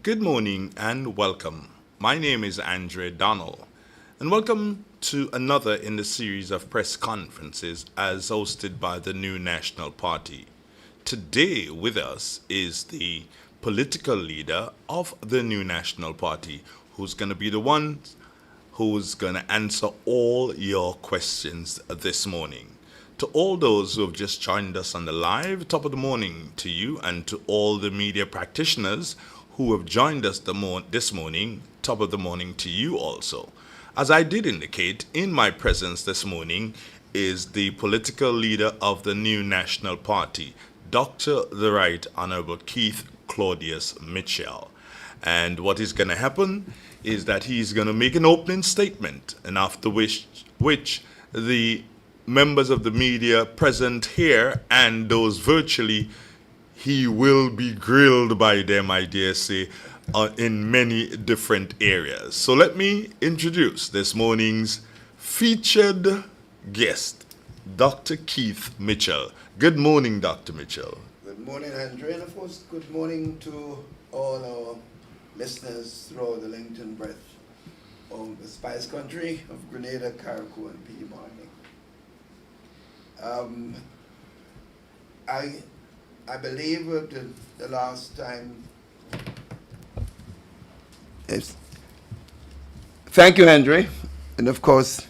Good morning and welcome. My name is Andre Donald, and welcome to another in the series of press conferences as hosted by the New National Party. Today with us is the political leader of the New National Party, who's going to be the one who's going to answer all your questions this morning. To all those who have just joined us on the live, top of the morning to you, and to all the media practitioners who have joined us this morning, top of the morning to you also. As I did indicate, in my presence this morning is the political leader of the New National Party, Dr. the Right Honorable Keith Claudius Mitchell. And what is going to happen is that he's going to make an opening statement, and after which the members of the media present here and those virtually, he will be grilled by them, I dare say, in many different areas. So let me introduce this morning's featured guest, Dr. Keith Mitchell. Good morning, Dr. Mitchell. Good morning, Andre, and of course, good morning to all our listeners throughout the length and breadth of the Spice Country of Grenada, Carriacou, and Imani. I believe the last time. Yes. Thank you, Andre, and of course,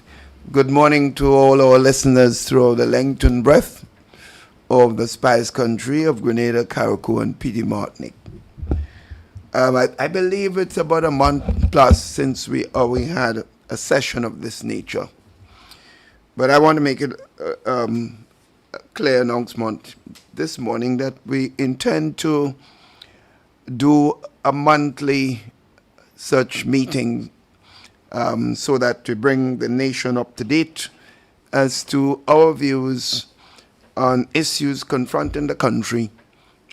good morning to all our listeners throughout the length and breadth of the Spice Country of Grenada, Carriacou, and Petite Martinique. I believe it's about a month plus since we had a session of this nature. But I want to make it a clear announcement this morning that we intend to do a monthly such meeting so that to bring the nation up to date as to our views on issues confronting the country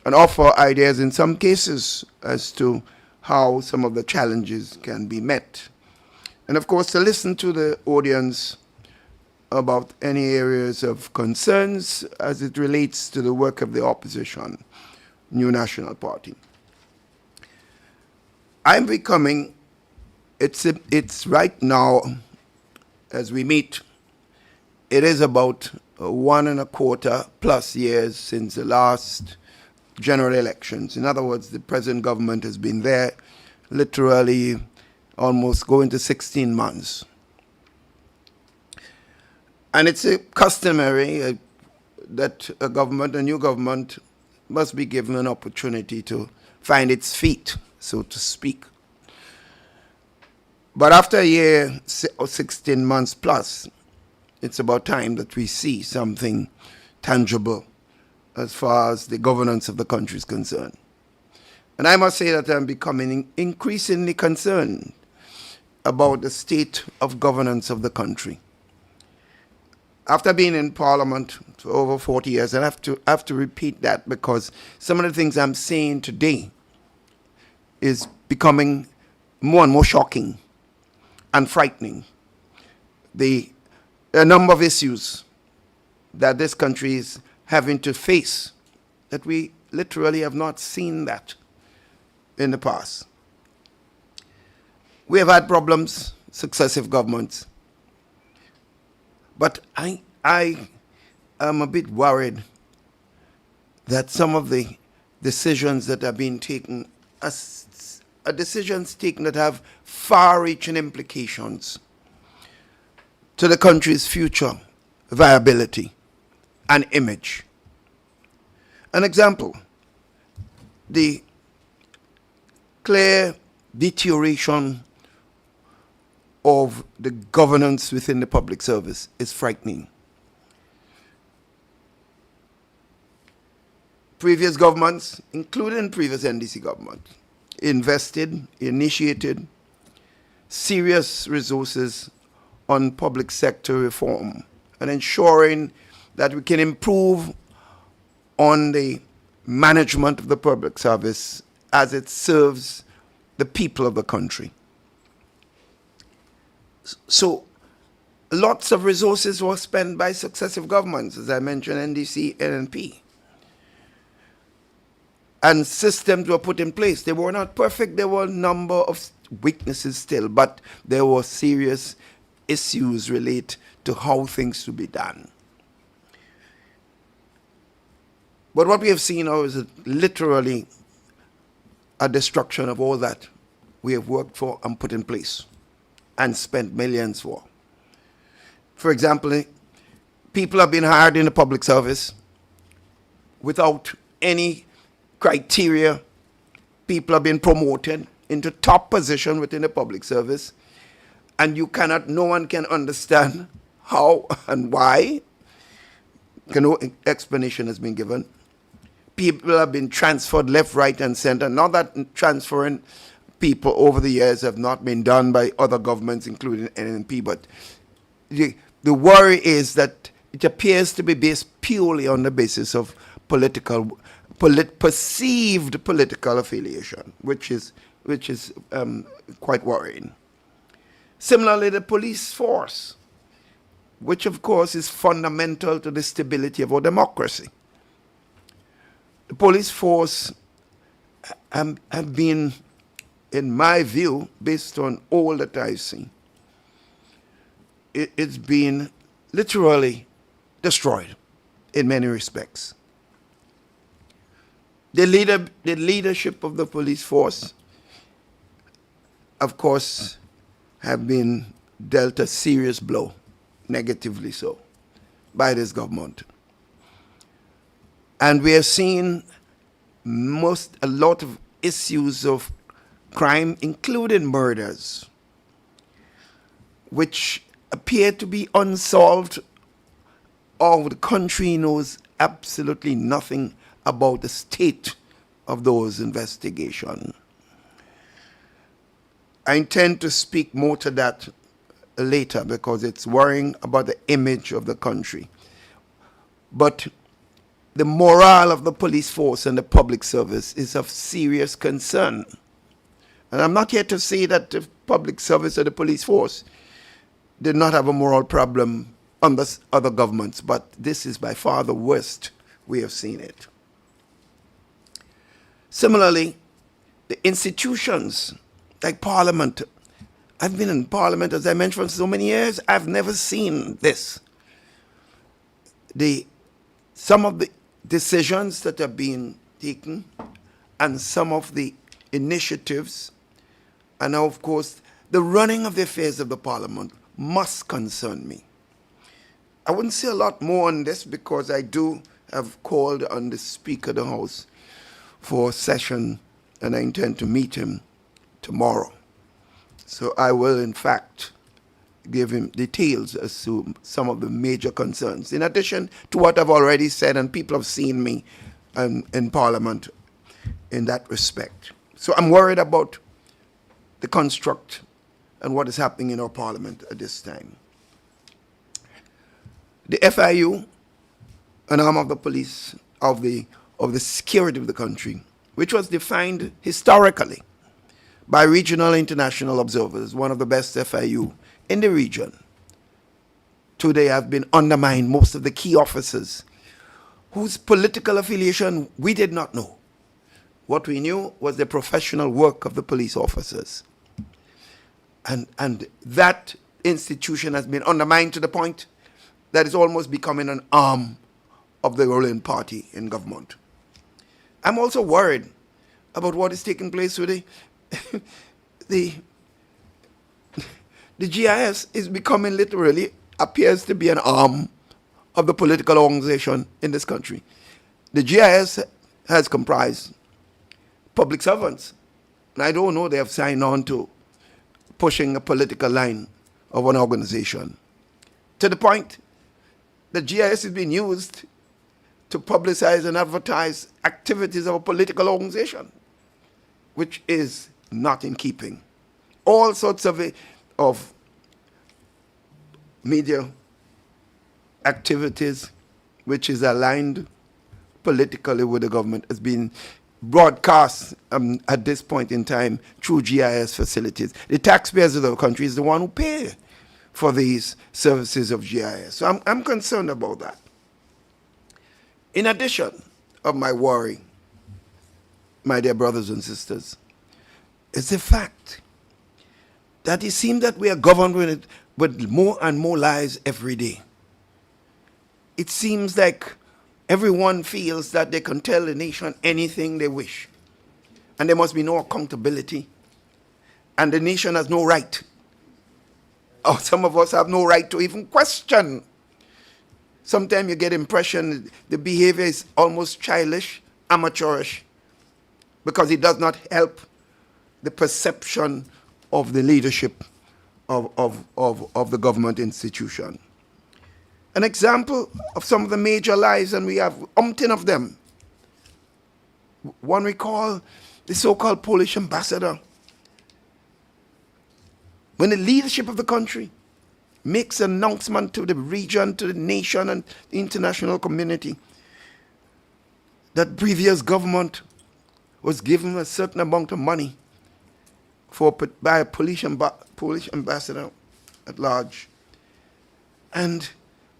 and offer ideas in some cases as to how some of the challenges can be met. And of course, to listen to the audience about any areas of concerns as it relates to the work of the opposition, New National Party. I'm becoming, it's right now, as we meet, it is about 1.25 plus years since the last general elections. In other words, the present government has been there literally almost going to 16 months. And it's customary that a new government, must be given an opportunity to find its feet, so to speak. But after a year or 16 months plus, it's about time that we see something tangible as far as the governance of the country is concerned. And I must say that I'm becoming increasingly concerned about the state of governance of the country. After being in Parliament for over 40 years, and I have to repeat that because some of the things I'm saying today is becoming more and more shocking and frightening. A number of issues that this country is having to face that we literally have not seen that in the past. We have had problems, successive governments. But I am a bit worried that some of the decisions that are being taken are decisions taken that have far-reaching implications to the country's future viability and image. An example, the clear deterioration of the governance within the public service is frightening. Previous governments, including previous NDC government, initiated serious resources on public sector reform and ensuring that we can improve on the management of the public service as it serves the people of the country. So lots of resources were spent by successive governments, as I mentioned, NDC, NNP. and systems were put in place. They were not perfect. There were a number of weaknesses still, but there were serious issues related to how things should be done. But what we have seen now is literally a destruction of all that we have worked for and put in place and spent millions for. For example, people have been hired in the public service without any criteria. People have been promoted into top position within the public service, and no one can understand how and why. No explanation has been given. People have been transferred left, right, and center. Not that transferring people over the years have not been done by other governments, including NNP, but the worry is that it appears to be based purely on the basis of perceived political affiliation, which is quite worrying. Similarly, the police force, which of course is fundamental to the stability of our democracy. The police force have been, in my view, based on all that I've seen, it's been literally destroyed in many respects. The leadership of the police force, of course, have been dealt a serious blow, negatively so, by this government. And we have seen a lot of issues of crime, including murders, which appear to be unsolved, or the country knows absolutely nothing about the state of those investigations. I intend to speak more to that later because it's worrying about the image of the country. But the morale of the police force and the public service is of serious concern. And I'm not here to say that the public service or the police force did not have a moral problem under other governments, but this is by far the worst we have seen it. Similarly, the institutions like Parliament. I've been in Parliament, as I mentioned, for so many years. I've never seen this. Some of the decisions that are being taken and some of the initiatives, and now, of course, the running of the affairs of the Parliament must concern me. I wouldn't say a lot more on this because I do have called on the Speaker of the House for a session, and I intend to meet him tomorrow. So I will, in fact, give him details as to some of the major concerns, in addition to what I've already said, and people have seen me in Parliament in that respect. So I'm worried about the construct and what is happening in our Parliament at this time. The FIU, an arm of the police, of the security of the country, which was defined historically by regional international observers, one of the best FIU in the region. Today have been undermined, most of the key officers whose political affiliation we did not know. What we knew was the professional work of the police officers. And that institution has been undermined to the point that it's almost becoming an arm of the ruling party in government. I'm also worried about what is taking place with the GIS is becoming literally, appears to be an arm of the political organization in this country. The GIS has comprised public servants. And I don't know they have signed on to pushing a political line of an organization. To the point that GIS is being used to publicize and advertise activities of a political organization, which is not in keeping. All sorts of media activities which is aligned politically with the government has been broadcast at this point in time through GIS facilities. The taxpayers of the country is the one who pay for these services of GIS. So I'm concerned about that. In addition of my worry my dear brothers and sisters, is the fact that it seems that we are governed with more and more lies every day. It seems like everyone feels that they can tell the nation anything they wish, and there must be no accountability, and the nation has no right, or some of us have no right to even question. Sometimes you get the impression the behavior is almost childish, amateurish, because it does not help the perception of the leadership of the government institution. An example of some of the major lies, and we have umpteen of them. One we call the so-called Polish ambassador. When the leadership of the country makes an announcement to the region, to the nation, and the international community that previous government was given a certain amount of money by a Polish ambassador at large, and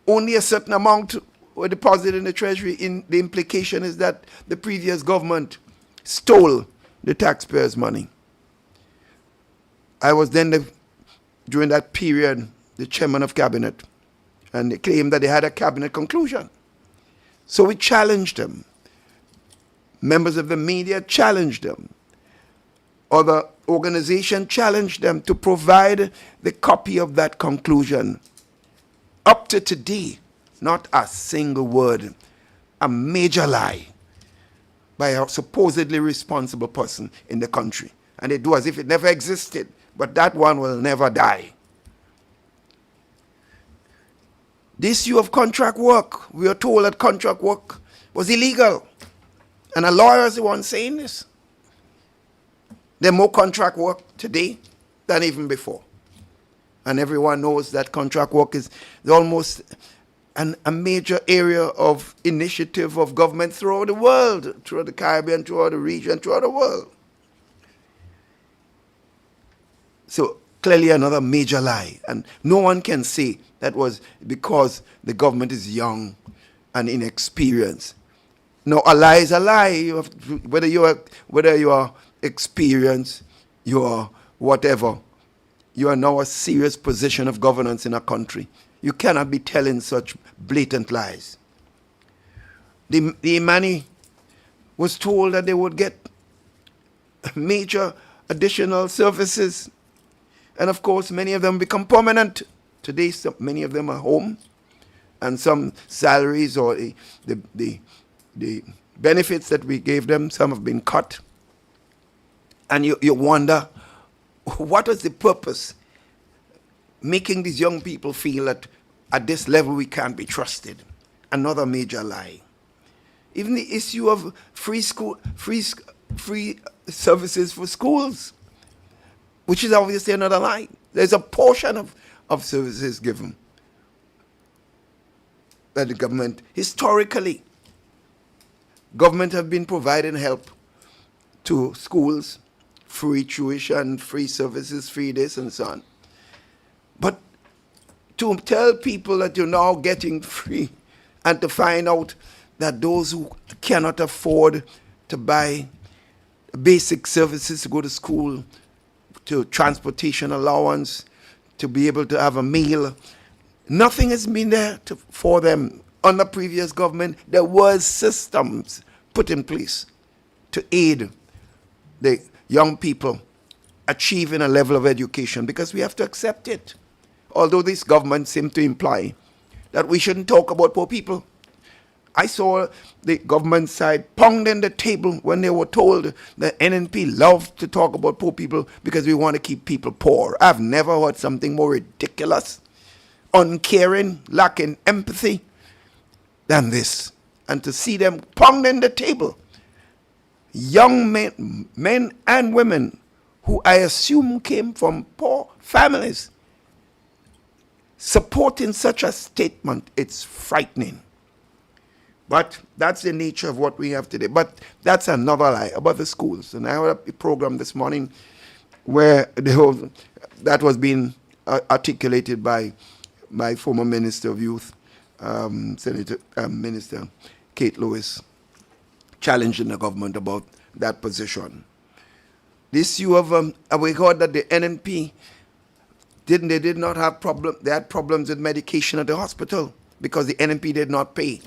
only a certain amount were deposited in the treasury. The implication is that the previous government stole the taxpayers' money. I was then, during that period, the chairman of cabinet, and they claimed that they had a cabinet conclusion. So we challenged them. Members of the media challenged them. Other organizations challenged them to provide the copy of that conclusion. Up to today, not a single word, a major lie by a supposedly responsible person in the country. And they do as if it never existed, but that one will never die. The issue of contract work, we are told that contract work was illegal. And a lawyer is the one saying this. There's more contract work today than even before. And everyone knows that contract work is almost a major area of initiative of government throughout the world, throughout the Caribbean, throughout the region, throughout the world. So clearly another major lie. And no one can say that was because the government is young and inexperienced. No, a lie is a lie. You have to, whether you are experienced, you are whatever, you are now a serious position of governance in a country. You cannot be telling such blatant lies. The Imani was told that they would get major additional services. And of course, many of them become permanent. Today, many of them are home. And some salaries or the benefits that we gave them, some have been cut. And you wonder, what was the purpose? Making these young people feel that at this level we can't be trusted. Another major lie. Even the issue of free services for schools, which is obviously another lie. There's a portion of services given that the government, historically, government have been providing help to schools, free tuition, free services, free this and so on. But to tell people that you're now getting free and to find out that those who cannot afford to buy basic services to go to school, to transportation allowance, to be able to have a meal, nothing has been there for them. Under previous government, there was systems put in place to aid the young people achieving a level of education, because we have to accept it. Although this government seems to imply that we shouldn't talk about poor people. I saw the government side pounding the table when they were told that NNP loved to talk about poor people because we want to keep people poor. I've never heard something more ridiculous, uncaring, lacking empathy than this. And to see them pounding the table, young men and women who I assume came from poor families, supporting such a statement, it's frightening. But that's the nature of what we have today. But that's another lie about the schools. And I had a program this morning where that was being articulated by my former Minister of Youth, Minister Kate Lewis, challenging the government about that position. The issue of, we heard that the NNP, they did not have problem. They had problems with medication at the hospital because the NNP did not pay.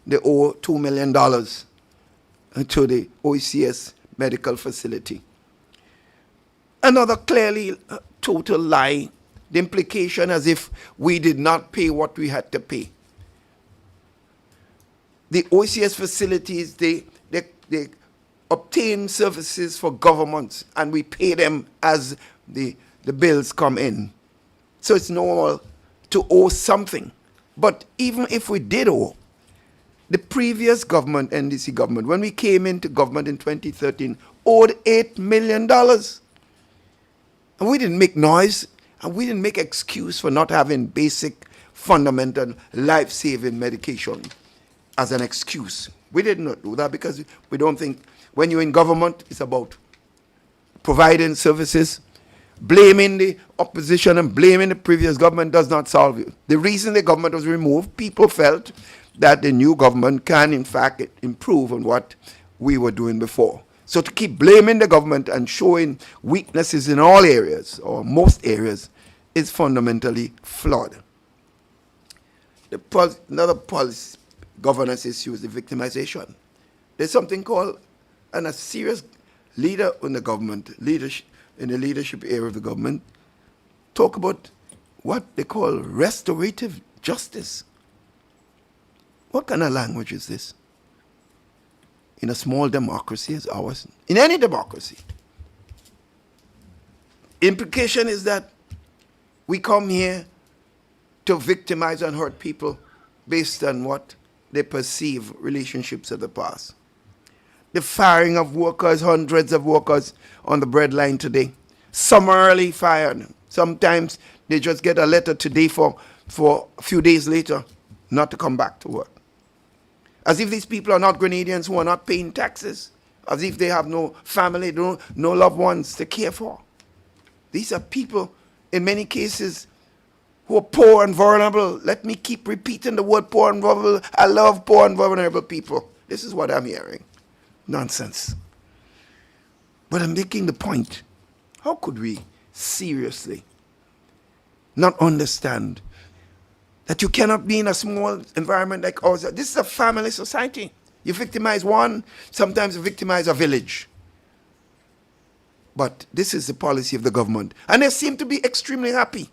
They owe $2 million to the OECS medical facility. Another clearly total lie. The implication as if we did not pay what we had to pay. The OECS facilities, they obtain services for governments and we pay them as the bills come in. So it's normal to owe something. But even if we did owe, the previous government, NDC government, when we came into government in 2013, owed $8 million. And we didn't make noise, and we didn't make excuse for not having basic, fundamental, life-saving medication as an excuse. We did not do that because we don't think when you're in government, it's about providing services. Blaming the opposition and blaming the previous government does not solve it. The reason the government was removed, people felt that the new government can, in fact, improve on what we were doing before. So to keep blaming the government and showing weaknesses in all areas, or most areas, is fundamentally flawed. Another policy governance issue is the victimization. There's something called, and a serious leader in the government, in the leadership area of the government, talk about what they call restorative justice. What kind of language is this? In a small democracy as ours, in any democracy. Implication is that we come here to victimize and hurt people based on what they perceive relationships of the past. The firing of workers, hundreds of workers on the breadline today, summarily fired. Sometimes they just get a letter today for a few days later not to come back to work. As if these people are not Grenadians who are not paying taxes. As if they have no family, no loved ones to care for. These are people, in many cases, who are poor and vulnerable. Let me keep repeating the word poor and vulnerable. I love poor and vulnerable people. This is what I'm hearing. Nonsense. But I'm making the point. How could we seriously not understand that you cannot be in a small environment like ours? This is a family society. You victimize one, sometimes you victimize a village. But this is the policy of the government. And they seem to be extremely happy.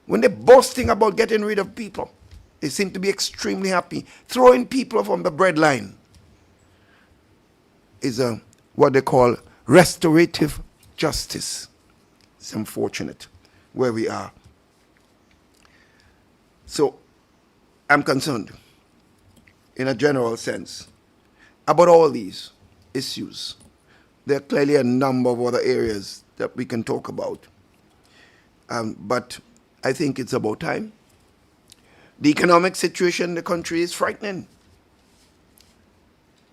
When they're boasting about getting rid of people, they seem to be extremely happy. Throwing people from the breadline is what they call restorative justice. It's unfortunate where we are. So I'm concerned, in a general sense, about all these issues. There are clearly a number of other areas that we can talk about. But I think it's about time. The economic situation in the country is frightening.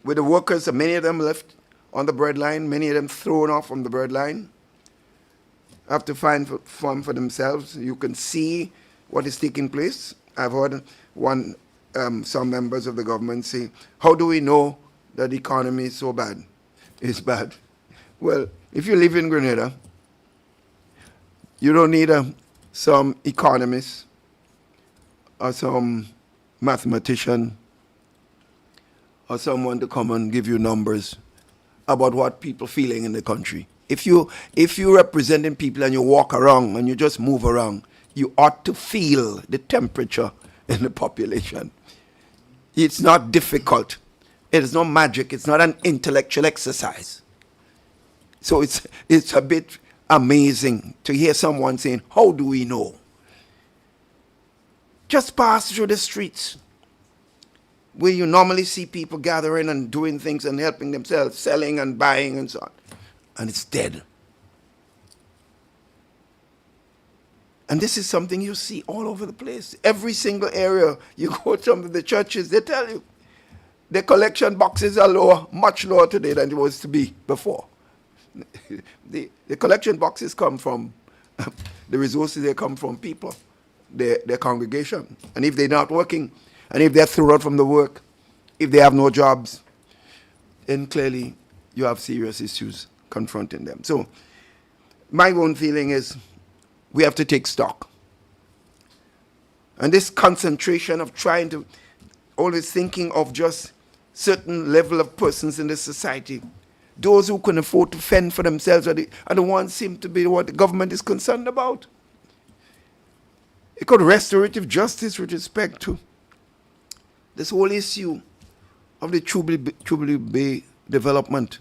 With the workers, many of them left on the breadline, many of them thrown off from the breadline, have to find fun for themselves. You can see what is taking place. I've heard some members of the government say, how do we know that the economy is so bad? It's bad. Well, if you live in Grenada, you don't need some economist or some mathematician or someone to come and give you numbers about what people are feeling in the country. If you're representing people and you walk around and you just move around, you ought to feel the temperature in the population. It's not difficult. It is not magic. It's not an intellectual exercise. So it's a bit amazing to hear someone saying, how do we know? Just pass through the streets where you normally see people gathering and doing things and helping themselves, selling and buying and so on. And it's dead. And this is something you see all over the place. Every single area you go to some of the churches, they tell you the collection boxes are lower, much lower today than it was to be before. The collection boxes come from, the resources they come from people, their congregation. And if they're not working, and if they're thrown out from the work, if they have no jobs, then clearly you have serious issues confronting them. So my own feeling is we have to take stock. And this concentration of trying to always thinking of just certain level of persons in this society, those who can afford to fend for themselves are the ones seem to be what the government is concerned about. It could restorative justice with respect to this whole issue of the Jubilee Bay development.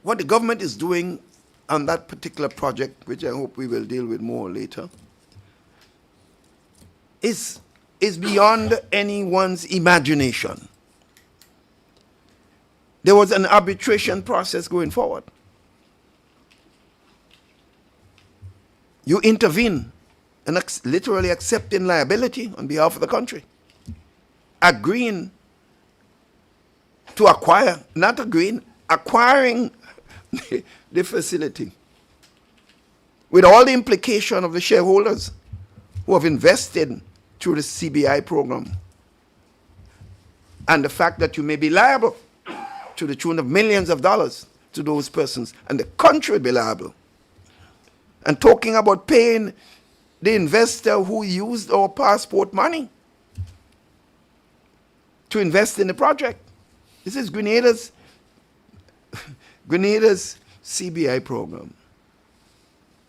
What the government is doing on that particular project, which I hope we will deal with more later, is beyond anyone's imagination. There was an arbitration process going forward. You intervene and literally accepting liability on behalf of the country, agreeing to acquire, not agreeing, acquiring the facility with all the implication of the shareholders who have invested through the CBI program, and the fact that you may be liable to the tune of millions of dollars to those persons, and the country will be liable. And talking about paying the investor who used our passport money to invest in the project. This is Grenada's CBI program.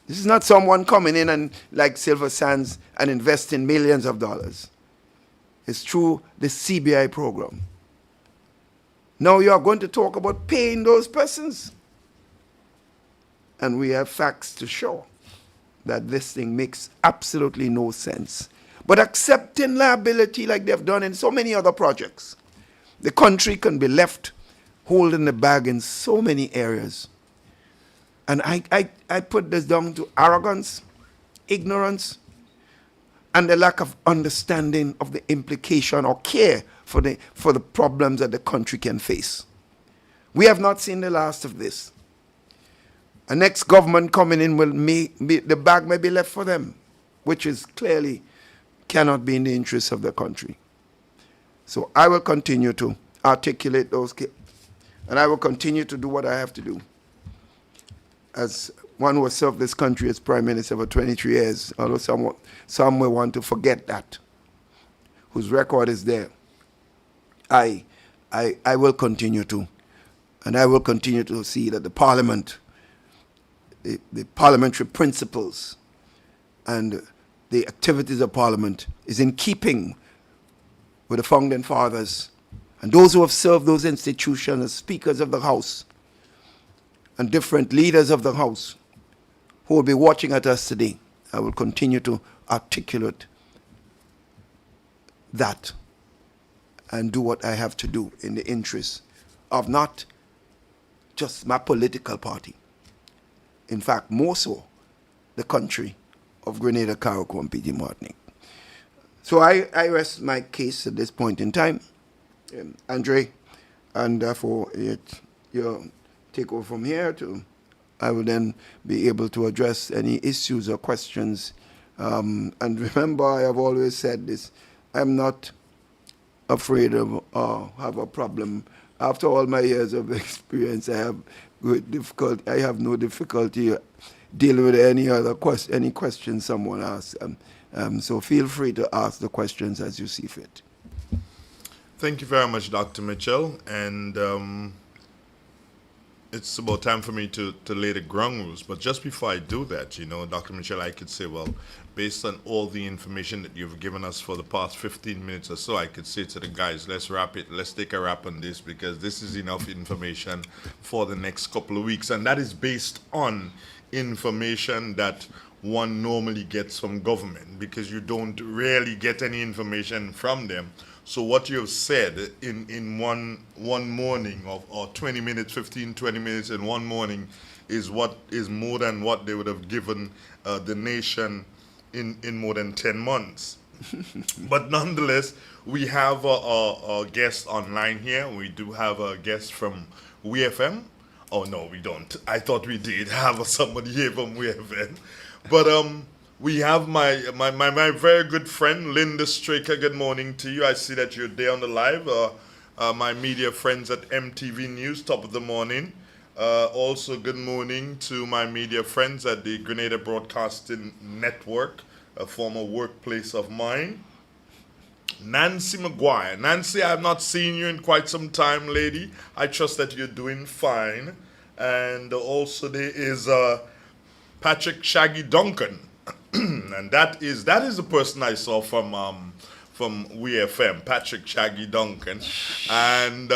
This is not someone coming in and like Silver Sands and investing millions of dollars. It's through the CBI program. Now you are going to talk about paying those persons. And we have facts to show that this thing makes absolutely no sense. But accepting liability like they've done in so many other projects, the country can be left holding the bag in so many areas. And I put this down to arrogance, ignorance, and the lack of understanding of the implication or care for the problems that the country can face. We have not seen the last of this. A next government coming in the bag may be left for them, which is clearly cannot be in the interests of the country. So I will continue to articulate those, and I will continue to do what I have to do. As one who has served this country as Prime Minister for 23 years, although some may want to forget that, whose record is there, I will continue to, and I will continue to see that the Parliament, the parliamentary principles and the activities of Parliament is in keeping with the Founding Fathers and those who have served those institutions as Speakers of the House and different leaders of the House who will be watching at us today. I will continue to articulate that and do what I have to do in the interest of not just my political party, in fact, more so, the country of Grenada, Carriacou, and PD Martinique. So I rest my case at this point in time, Andre, and therefore you take over from here. I will then be able to address any issues or questions. And remember, I have always said this, I'm not afraid of have a problem. After all my years of experience, I have no difficulty dealing with any question someone asks. So feel free to ask the questions as you see fit. Thank you very much, Dr. Mitchell. And it's about time for me to lay the ground rules. But just before I do that, Dr. Mitchell, I could say, well, based on all the information that you've given us for the past 15 minutes or so, I could say to the guys, let's wrap it. Let's take a wrap on this because this is enough information for the next couple of weeks. And that is based on information that one normally gets from government because you don't really get any information from them. So what you have said in one morning or 20 minutes, 15, 20 minutes in one morning is what is more than what they would have given the nation in more than 10 months. But nonetheless, we have a guest online here. We do have a guest from WeFM. Oh, no, we don't. I thought we did have somebody here from WeFM. But we have my very good friend, Linda Straker. Good morning to you. I see that you're there on the live. my media friends at MTV News, top of the morning. Also, good morning to my media friends at the Grenada Broadcasting Network, a former workplace of mine. Nancy McGuire. Nancy, I have not seen you in quite some time, lady. I trust that you're doing fine. And also there is Patrick Shaggy Duncan. And that is the person I saw from WeFM, Patrick Shaggy Duncan. And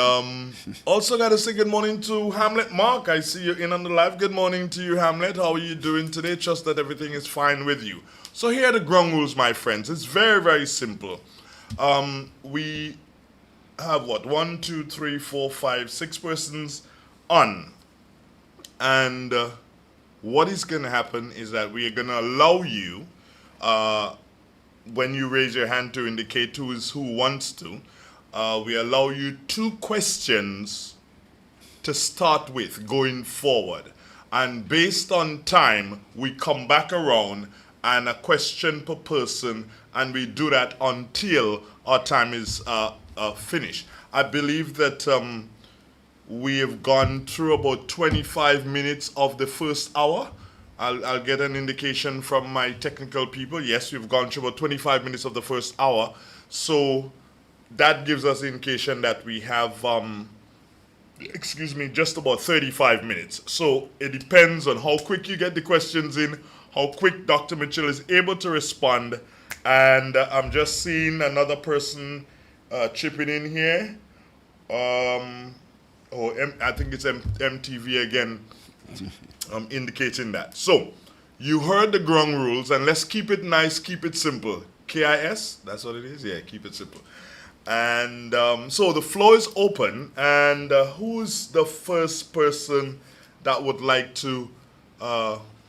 also got to say good morning to Hamlet Mark. I see you in on the live. Good morning to you, Hamlet. How are you doing today? Trust that everything is fine with you. So here are the ground rules, my friends. It's very, very simple. We have what? 1, 2, 3, 4, 5, 6 persons on. And what is going to happen is that we are going to allow you, when you raise your hand to indicate who wants to, we allow you 2 questions to start with going forward. And based on time, we come back around and a question per person, and we do that until our time is finished. I believe that we have gone through about 25 minutes of the first hour. I'll get an indication from my technical people. Yes, we've gone through about 25 minutes of the first hour. So that gives us indication that we have, just about 35 minutes. So it depends on how quick you get the questions in, how quick Dr. Mitchell is able to respond. And I'm just seeing another person chipping in here. I think it's MTV again, indicating that. So, you heard the ground rules, and let's keep it nice, keep it simple. KIS, that's what it is? Yeah, keep it simple. And so the floor is open, and who's the first person that would like to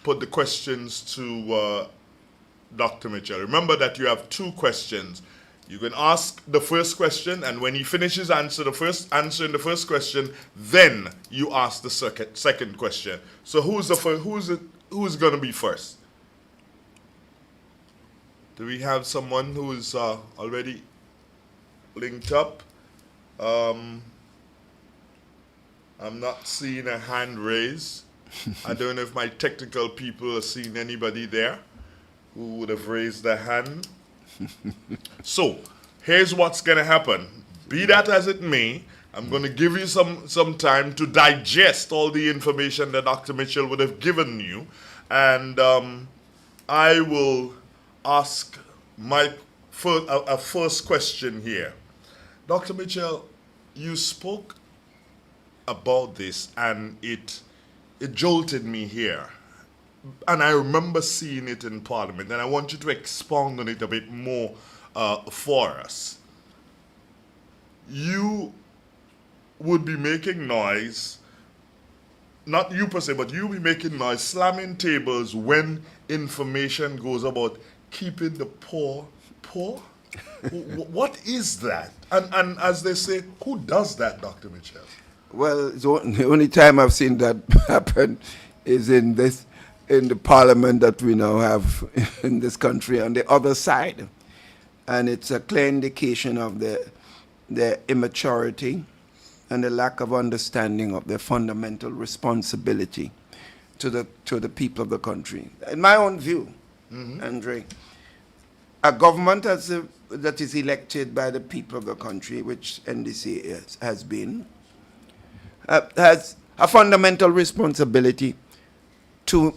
put the questions to Dr. Mitchell? Remember that you have 2 questions. You can ask the first question, and when he finishes answering the first question, then you ask the second question. So who's going to be first? Do we have someone who is already linked up? I'm not seeing a hand raised. I don't know if my technical people are seeing anybody there who would have raised their hand. So, here's what's going to happen. Be that as it may, I'm going to give you some time to digest all the information that Dr. Mitchell would have given you. And I will ask my first question here. Dr. Mitchell, you spoke about this, and it jolted me here. And I remember seeing it in Parliament, and I want you to expound on it a bit more for us. You would be making noise, not you per se, but you'll be making noise, slamming tables when information goes about keeping the poor poor. What is that? And as they say, who does that, Dr. Mitchell? Well, the only time I've seen that happen is in the parliament that we now have in this country on the other side. And it's a clear indication of the immaturity and the lack of understanding of their fundamental responsibility to the people of the country. In my own view, Andre, a government that is elected by the people of the country, which NDC has been, has a fundamental responsibility to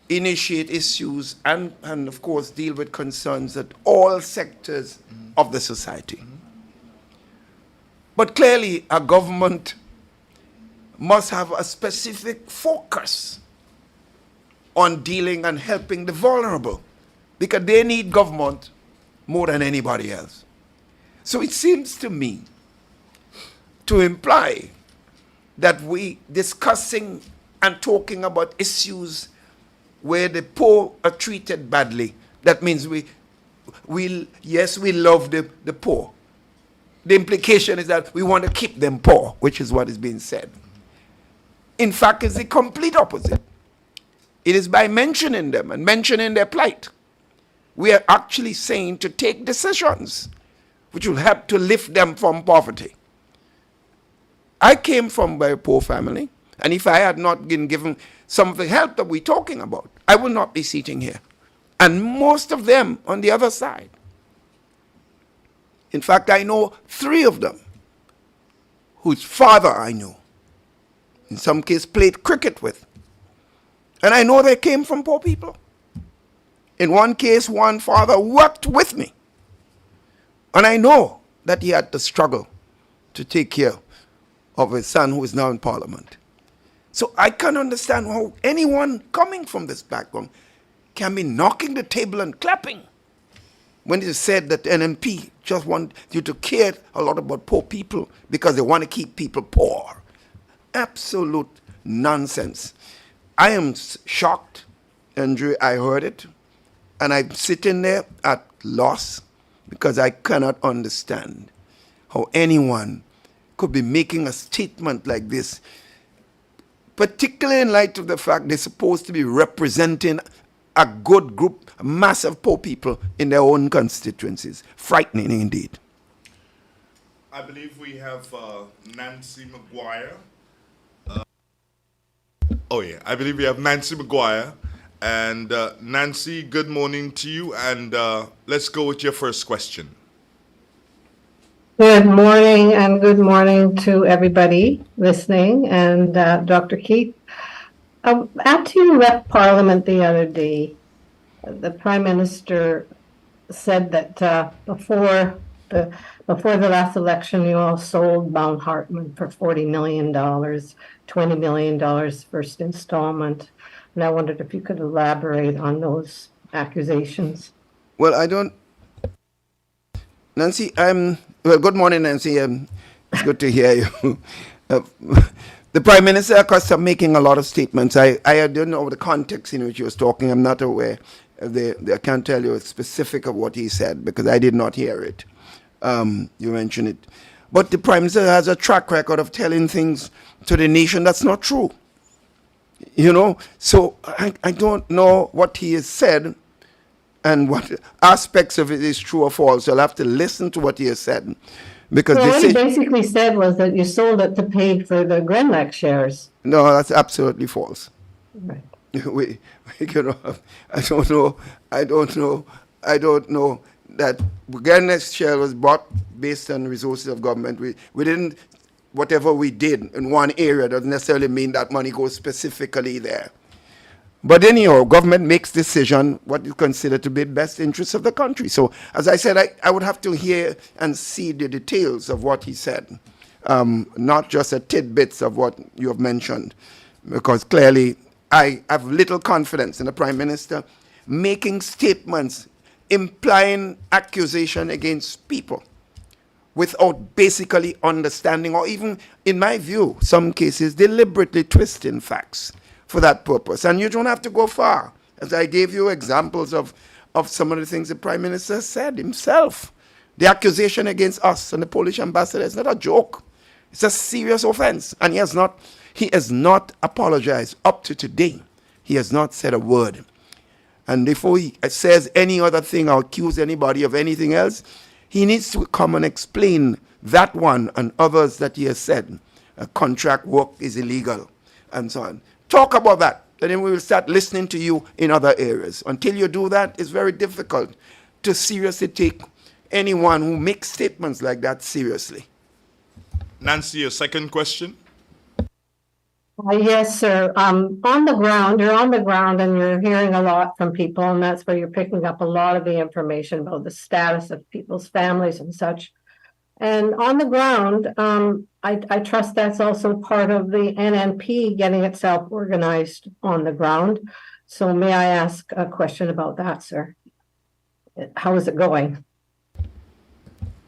initiate issues and of course, deal with concerns at all sectors of the society. But clearly, a government must have a specific focus on dealing and helping the vulnerable, because they need government more than anybody else. So it seems to me to imply that we discussing and talking about issues where the poor are treated badly, that means we love the poor. The implication is that we want to keep them poor, which is what is being said. In fact, it's the complete opposite. It is by mentioning them and mentioning their plight, we are actually saying to take decisions which will help to lift them from poverty. I came from a very poor family, and if I had not been given some of the help that we're talking about, I would not be sitting here. And most of them on the other side. In fact, I know 3 of them whose father I knew, in some case played cricket with. And I know they came from poor people. In one case, one father worked with me. And I know that he had to struggle to take care of his son who is now in Parliament. So I can't understand how anyone coming from this background can be knocking the table and clapping when it is said that NMP just want you to care a lot about poor people because they want to keep people poor. Absolute nonsense. I am shocked, Andrew. I heard it, and I'm sitting there at loss because I cannot understand how anyone could be making a statement like this, particularly in light of the fact they're supposed to be representing a good group, a mass of poor people in their own constituencies. Frightening indeed. I believe we have Nancy McGuire. I believe we have Nancy McGuire. And Nancy, good morning to you. And let's go with your first question. Good morning, and good morning to everybody listening, and Dr. Keith. After you left Parliament the other day, the Prime Minister said that before the last election, you all sold Mount Hartman for $40 million, $20 million first installment. And I wondered if you could elaborate on those accusations. Well, I don't. Nancy, well, good morning, Nancy. It's good to hear you. The Prime Minister, of course, are making a lot of statements. I don't know the context in which he was talking. I'm not aware. I can't tell you a specific of what he said because I did not hear it. You mentioned it. But the Prime Minister has a track record of telling things to the nation that's not true. You know, so I don't know what he has said and what aspects of it is true or false. I'll have to listen to what he has said. Because what he basically said was that you sold it to pay for the Grenlex shares. No, that's absolutely false. Right. I don't know that Grenlex share was bought based on resources of government. We didn't, whatever we did in one area doesn't necessarily mean that money goes specifically there. But anyhow, government makes decision what is considered to be the best interests of the country. So, as I said, I would have to hear and see the details of what he said, not just the tidbits of what you have mentioned, because clearly I have little confidence in the Prime Minister making statements implying accusation against people without basically understanding, or even, in my view, some cases deliberately twisting facts for that purpose. And you don't have to go far. As I gave you examples of some of the things the Prime Minister said himself. The accusation against us and the Polish ambassador is not a joke. It's a serious offense. And he has not apologized up to today. He has not said a word. And before he says any other thing or accuse anybody of anything else, he needs to come and explain that one and others that he has said. Contract work is illegal and so on. Talk about that, and then we will start listening to you in other areas. Until you do that, it's very difficult to seriously take anyone who makes statements like that seriously. Nancy, your second question? Yes, sir. On the ground, you're on the ground and you're hearing a lot from people, and that's where you're picking up a lot of the information about the status of people's families and such. And on the ground, I trust that's also part of the NNP getting itself organized on the ground. So may I ask a question about that, sir? How is it going?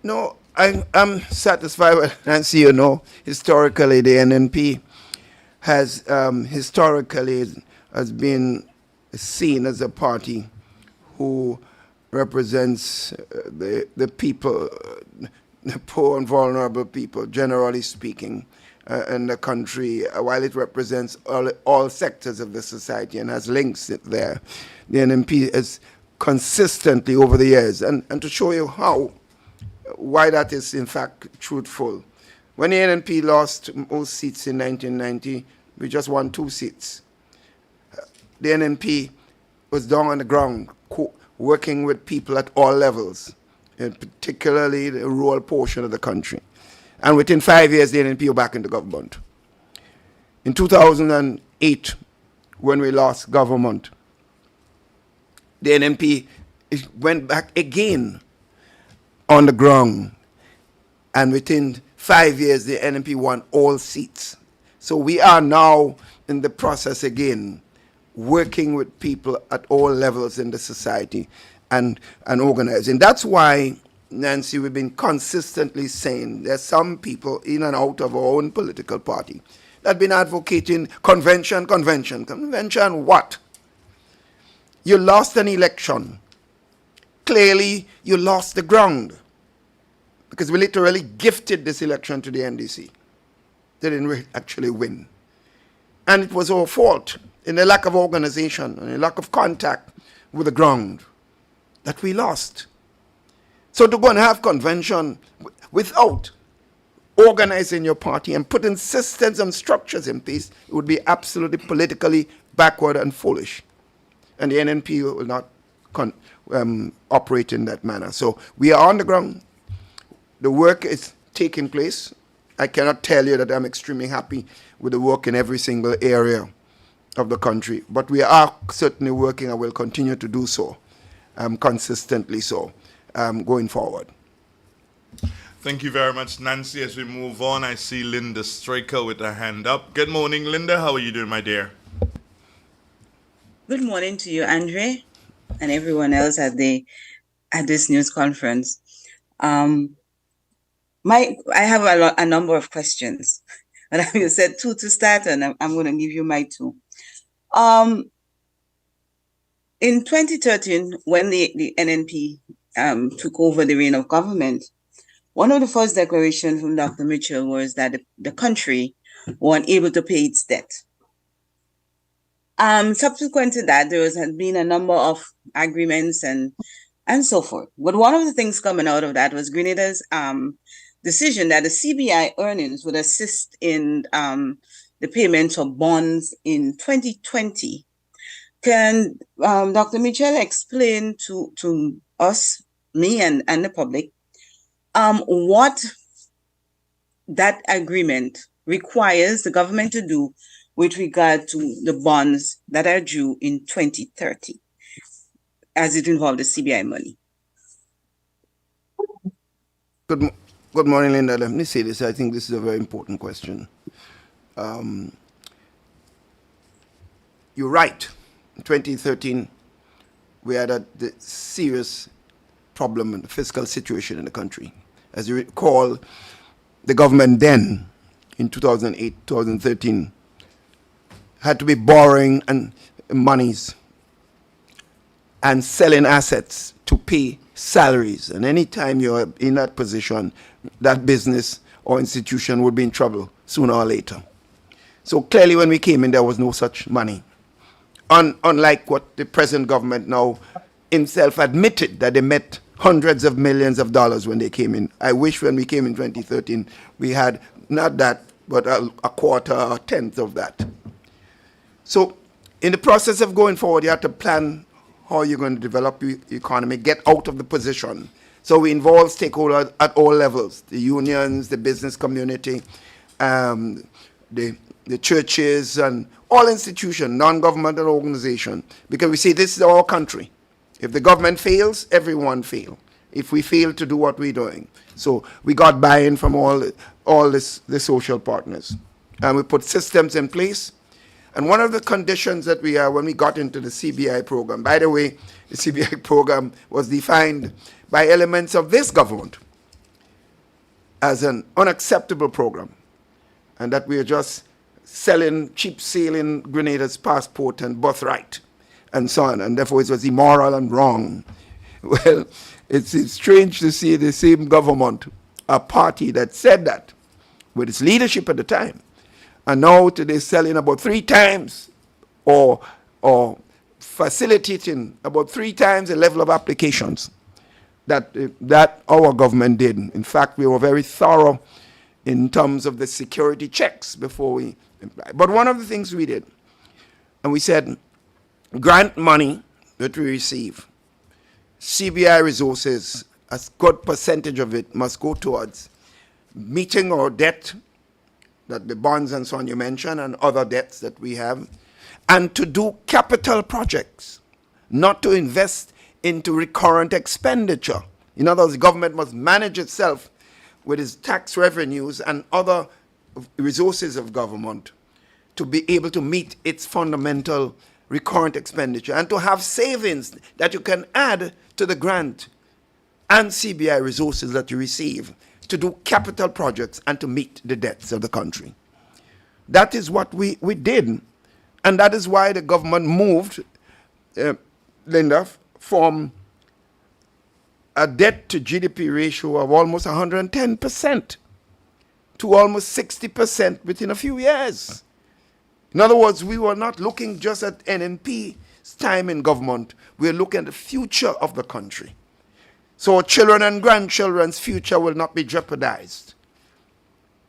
No, I'm satisfied with Nancy. You know, historically, the NNP has been seen as a party who represents the people, the poor and vulnerable people, generally speaking, in the country, while it represents all sectors of the society and has links there. The NNP has consistently over the years, and to show you why that is in fact truthful, When the NNP lost most seats in 1990, we just won 2 seats. The NNP was down on the ground, working with people at all levels, and particularly the rural portion of the country. And within 5 years, the NNP were back in the government. In 2008, when we lost government, the NNP went back again on the ground. And within 5 years, the NNP won all seats. So we are now in the process again, working with people at all levels in the society and organizing. That's why, Nancy, we've been consistently saying there's some people in and out of our own political party that have been advocating convention. Convention what? You lost an election. Clearly, you lost the ground, because we literally gifted this election to the NDC. They didn't actually win. And it was our fault in the lack of organization and the lack of contact with the ground that we lost. So to go and have convention without organizing your party and putting systems and structures in place, it would be absolutely politically backward and foolish. And the NNP will not operate in that manner. So we are on the ground. The work is taking place. I cannot tell you that I'm extremely happy with the work in every single area of the country, but we are certainly working and will continue to do so, consistently so, going forward. Thank you very much, Nancy. As we move on, I see Linda Straker with her hand up. Good morning, Linda. How are you doing, my dear? Good morning to you, Andre, and everyone else at this news conference. I have a number of questions, but I said 2 to start, and I'm going to give you my 2. In 2013, when the NNP took over the reign of government, one of the first declarations from Dr. Mitchell was that the country was unable to pay its debt. Subsequent to that, there had been a number of agreements and so forth. But one of the things coming out of that was Grenada's decision that the CBI earnings would assist in the payment of bonds in 2020. Can Dr. Mitchell explain to us, me and the public, what that agreement requires the government to do with regard to the bonds that are due in 2030, as it involved the CBI money? Good morning, Linda. Let me say this. I think this is a very important question. You're right. In 2013, we had the serious problem in the fiscal situation in the country. As you recall, the government then, in 2008, 2013, had to be borrowing and monies and selling assets to pay salaries. And anytime you're in that position, that business or institution would be in trouble sooner or later. So clearly when we came in, there was no such money. Unlike what the present government now himself admitted, that they met hundreds of millions of dollars when they came in. I wish when we came in 2013, we had not that, but a quarter or a tenth of that. So in the process of going forward, you have to plan how you're going to develop your economy, get out of the position. So we involve stakeholders at all levels, the unions, the business community, the churches, and all institutions, non-governmental organizations, because we say this is our country. If the government fails, everyone fails. If we fail to do what we're doing. So we got buy-in from all the social partners. And we put systems in place. And one of the conditions that we when we got into the CBI program, by the way, the CBI program was defined by elements of this government as an unacceptable program, and that we are just cheap selling Grenada's passport and birthright, and so on, and therefore it was immoral and wrong. Well, it's strange to see the same government, a party that said that, with its leadership at the time, and now today selling about 3 times or facilitating about 3 times the level of applications that our government did. In fact, we were very thorough in terms of the security checks before we apply. But one of the things we did, and we said, grant money that we receive, CBI resources, a good percentage of it must go towards meeting our debt, that the bonds and so on you mentioned, and other debts that we have, and to do capital projects, not to invest into recurrent expenditure. In other words, the government must manage itself with its tax revenues and other resources of government to be able to meet its fundamental recurrent expenditure and to have savings that you can add to the grant and CBI resources that you receive to do capital projects and to meet the debts of the country. That is what we did. And that is why the government moved, Linda, from a debt to GDP ratio of almost 110% to almost 60% within a few years. In other words, we were not looking just at NNP's time in government. We are looking at the future of the country. So our children and grandchildren's future will not be jeopardized.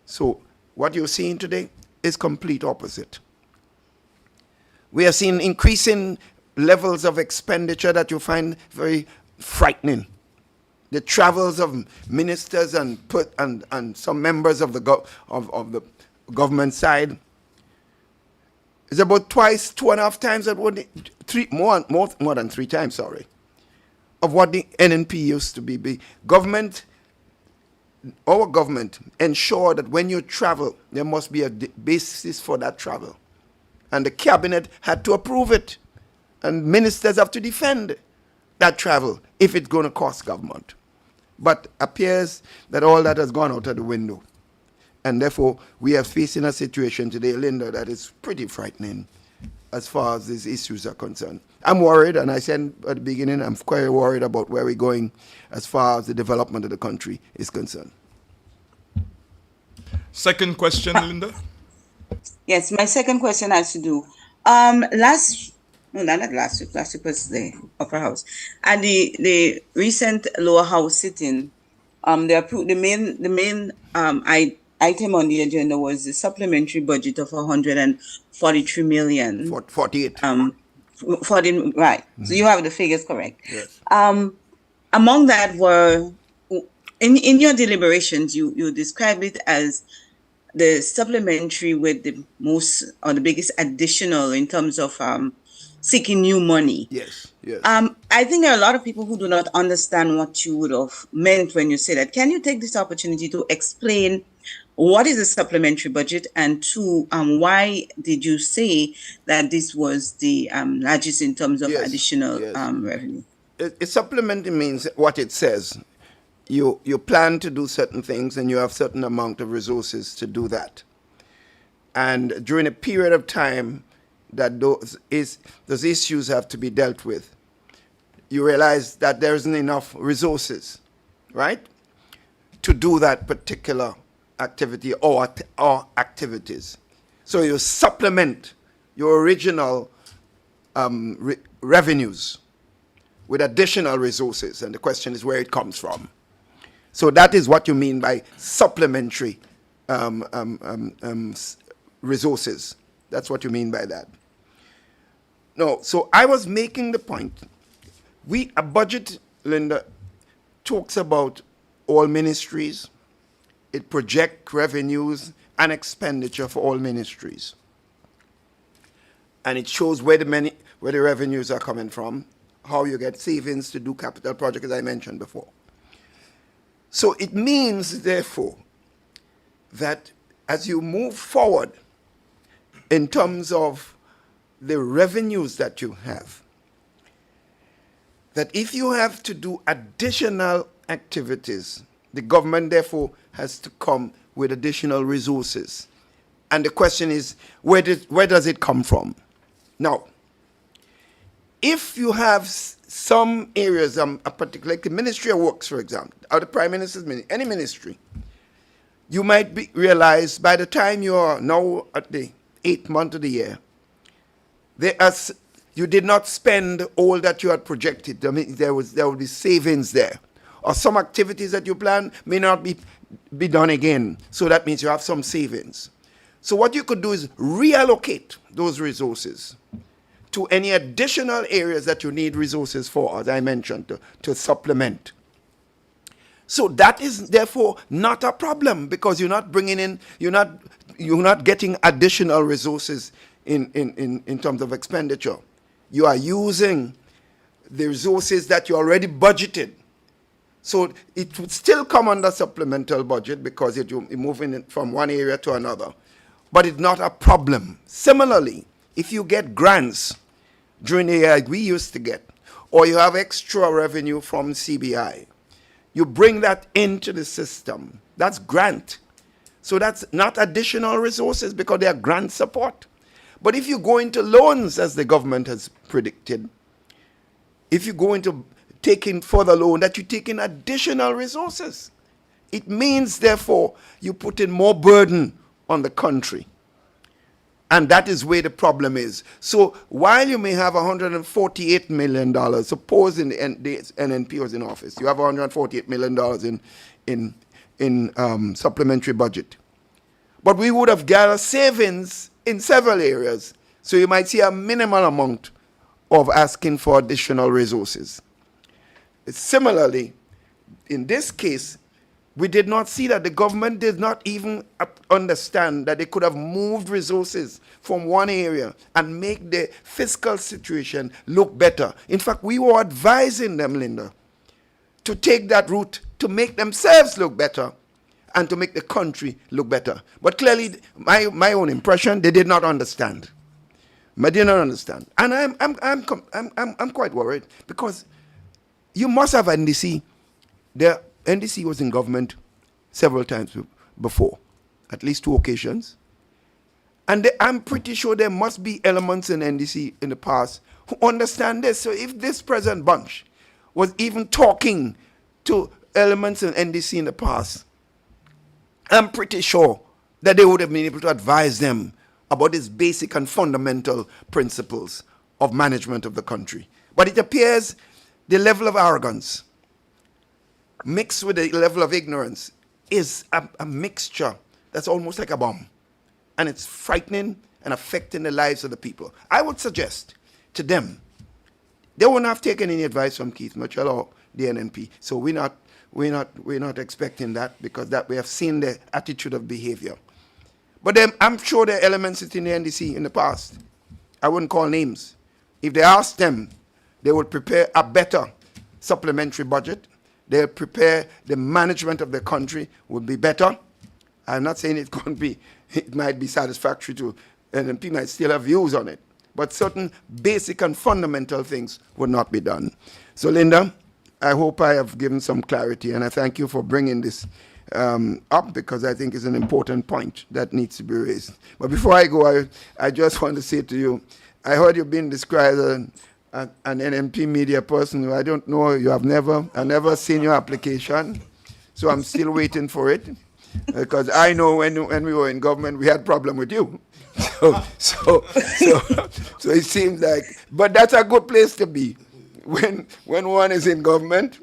So what you're seeing today is complete opposite. We have seen increasing levels of expenditure that you find very frightening. The travels of ministers and some members of the government side is about twice, 2.5 times that what more than 3 times, sorry, of what the NNP used to be. Our government ensure that when you travel, there must be a basis for that travel. And the cabinet had to approve it. And ministers have to defend that travel if it's going to cost government. But appears that all that has gone out of the window. And therefore, we are facing a situation today, Linda, that is pretty frightening as far as these issues are concerned. I'm worried, and I said at the beginning, I'm quite worried about where we're going as far as the development of the country is concerned. Second question, Linda? Yes, my second question has to do, last week was the upper house. At the recent lower house sitting, they approved the main item on the agenda was the supplementary budget of 143 million. 48. 40, right. So you have the figures correct. Yes. Among that were, in your deliberations, you described it as the supplementary with the most or the biggest additional in terms of seeking new money. Yes, yes. I think there are a lot of people who do not understand what you would have meant when you say that. Can you take this opportunity to explain what is a supplementary budget, and two, why did you say that this was the largest in terms of additional revenue? A supplementary means what it says. You plan to do certain things and you have certain amount of resources to do that. And during a period of time that those issues have to be dealt with, you realize that there isn't enough resources, right, to do that particular activity or activities. So you supplement your original revenues with additional resources, and the question is where it comes from. So that is what you mean by supplementary resources. That's what you mean by that. No, so I was making the point. A budget, Linda, talks about all ministries. It projects revenues and expenditure for all ministries. And it shows where the revenues are coming from, how you get savings to do capital projects, as I mentioned before. So it means, therefore, that as you move forward in terms of the revenues that you have, that if you have to do additional activities, the government, therefore, has to come with additional resources. And the question is, where does it come from? Now, if you have some areas, particularly like the Ministry of Works, for example, or the Prime Minister's ministry, any ministry, you might realize by the time you are now at the 8th month of the year, you did not spend all that you had projected. I mean, there would be savings there. or some activities that you plan may not be done again. So that means you have some savings. So what you could do is reallocate those resources to any additional areas that you need resources for, as I mentioned, to supplement. So that is therefore not a problem, because you're not bringing in, you're not getting additional resources in terms of expenditure. You are using the resources that you already budgeted. So it would still come under supplemental budget because you're moving it from one area to another. But it's not a problem. Similarly, if you get grants during the year like we used to get, or you have extra revenue from CBI, you bring that into the system. That's grant. So that's not additional resources because they are grant support. But if you go into loans, as the government has predicted, if you go into taking further loan, that you take in additional resources. It means, therefore, you put in more burden on the country. And that is where the problem is. So while you may have $148 million, suppose the NNP was in office, you have $148 million in supplementary budget. But we would have gathered savings in several areas. So you might see a minimal amount of asking for additional resources. Similarly, in this case, we did not see that. The government did not even understand that they could have moved resources from one area and make the fiscal situation look better. In fact, we were advising them, Linda, to take that route to make themselves look better and to make the country look better. But clearly, my own impression, they did not understand. They did not understand. And I'm quite worried, because you must have NDC. The NDC was in government several times before, at least 2 occasions. And I'm pretty sure there must be elements in NDC in the past who understand this. So if this present bunch was even talking to elements in NDC in the past, I'm pretty sure that they would have been able to advise them about these basic and fundamental principles of management of the country. But it appears the level of arrogance mixed with the level of ignorance is a mixture that's almost like a bomb. And it's frightening and affecting the lives of the people. I would suggest to them, they wouldn't have taken any advice from Keith Mitchell or the NNP. So we're not expecting that, because that we have seen the attitude of behavior. But then I'm sure there are elements in the NDC in the past. I wouldn't call names. If they asked them, they would prepare a better supplementary budget. They'll prepare the management of the country would be better. I'm not saying it might be satisfactory to NNP, might still have views on it. But certain basic and fundamental things would not be done. So Linda, I hope I have given some clarity, and I thank you for bringing this up, because I think it's an important point that needs to be raised. But before I go, I just want to say to you, I heard you've been described as an NNP media person. I don't know, I've never seen your application, so I'm still waiting for it, because I know when we were in government, we had problem with you. So it seems like, but that's a good place to be. When one is in government,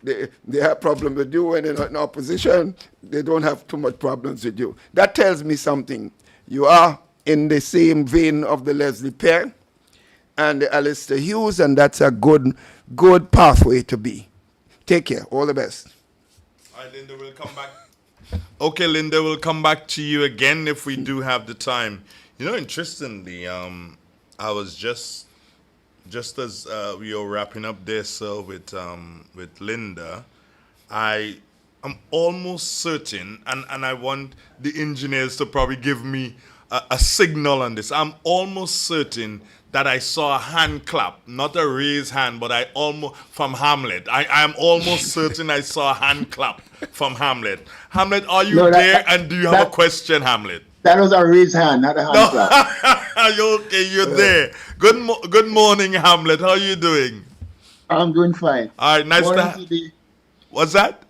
they have problems with you. When they're in opposition, they don't have too much problems with you. That tells me something. You are in the same vein of the Leslie Pear and the Alistair Hughes, and that's a good pathway to be. Take care. All the best. All right, Linda, we'll come back. Okay, Linda, we'll come back to you again if we do have the time. You know, interestingly, I was just as we were wrapping up this with Linda, I am almost certain, and I want the engineers to probably give me a signal on this. I'm almost certain that I saw a hand clap, not a raised hand, but from Hamlet. I am almost certain I saw a hand clap from Hamlet. Hamlet, are you there? And do you have a question, Hamlet? That was a raised hand, not a hand clap. Okay, you're there. Good morning, Hamlet. How are you doing? I'm doing fine. All right, nice What's that?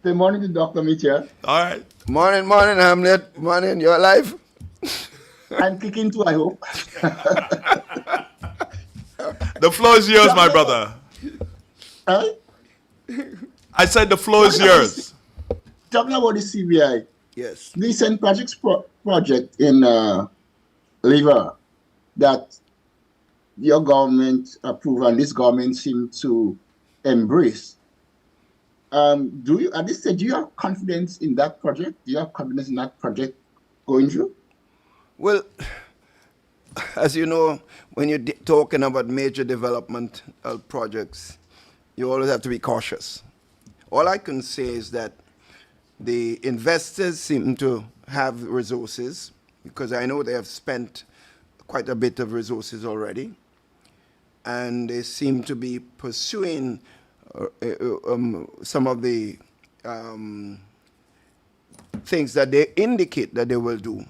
Good morning to Dr. Mitchell. All right. Morning, Hamlet. Morning, you're alive? I'm kicking too, I hope. The floor is yours, my brother. I said the floor is yours. Talking about the CBI, Yes. the St. Patrick's project in Liver that your government approved and this government seemed to embrace. Do you, at this stage, do you have confidence in that project? Do you have confidence in that project going through? Well, as you know, when you're talking about major development projects, you always have to be cautious. All I can say is that the investors seem to have resources, because I know they have spent quite a bit of resources already, and they seem to be pursuing some of the things that they indicate that they will do,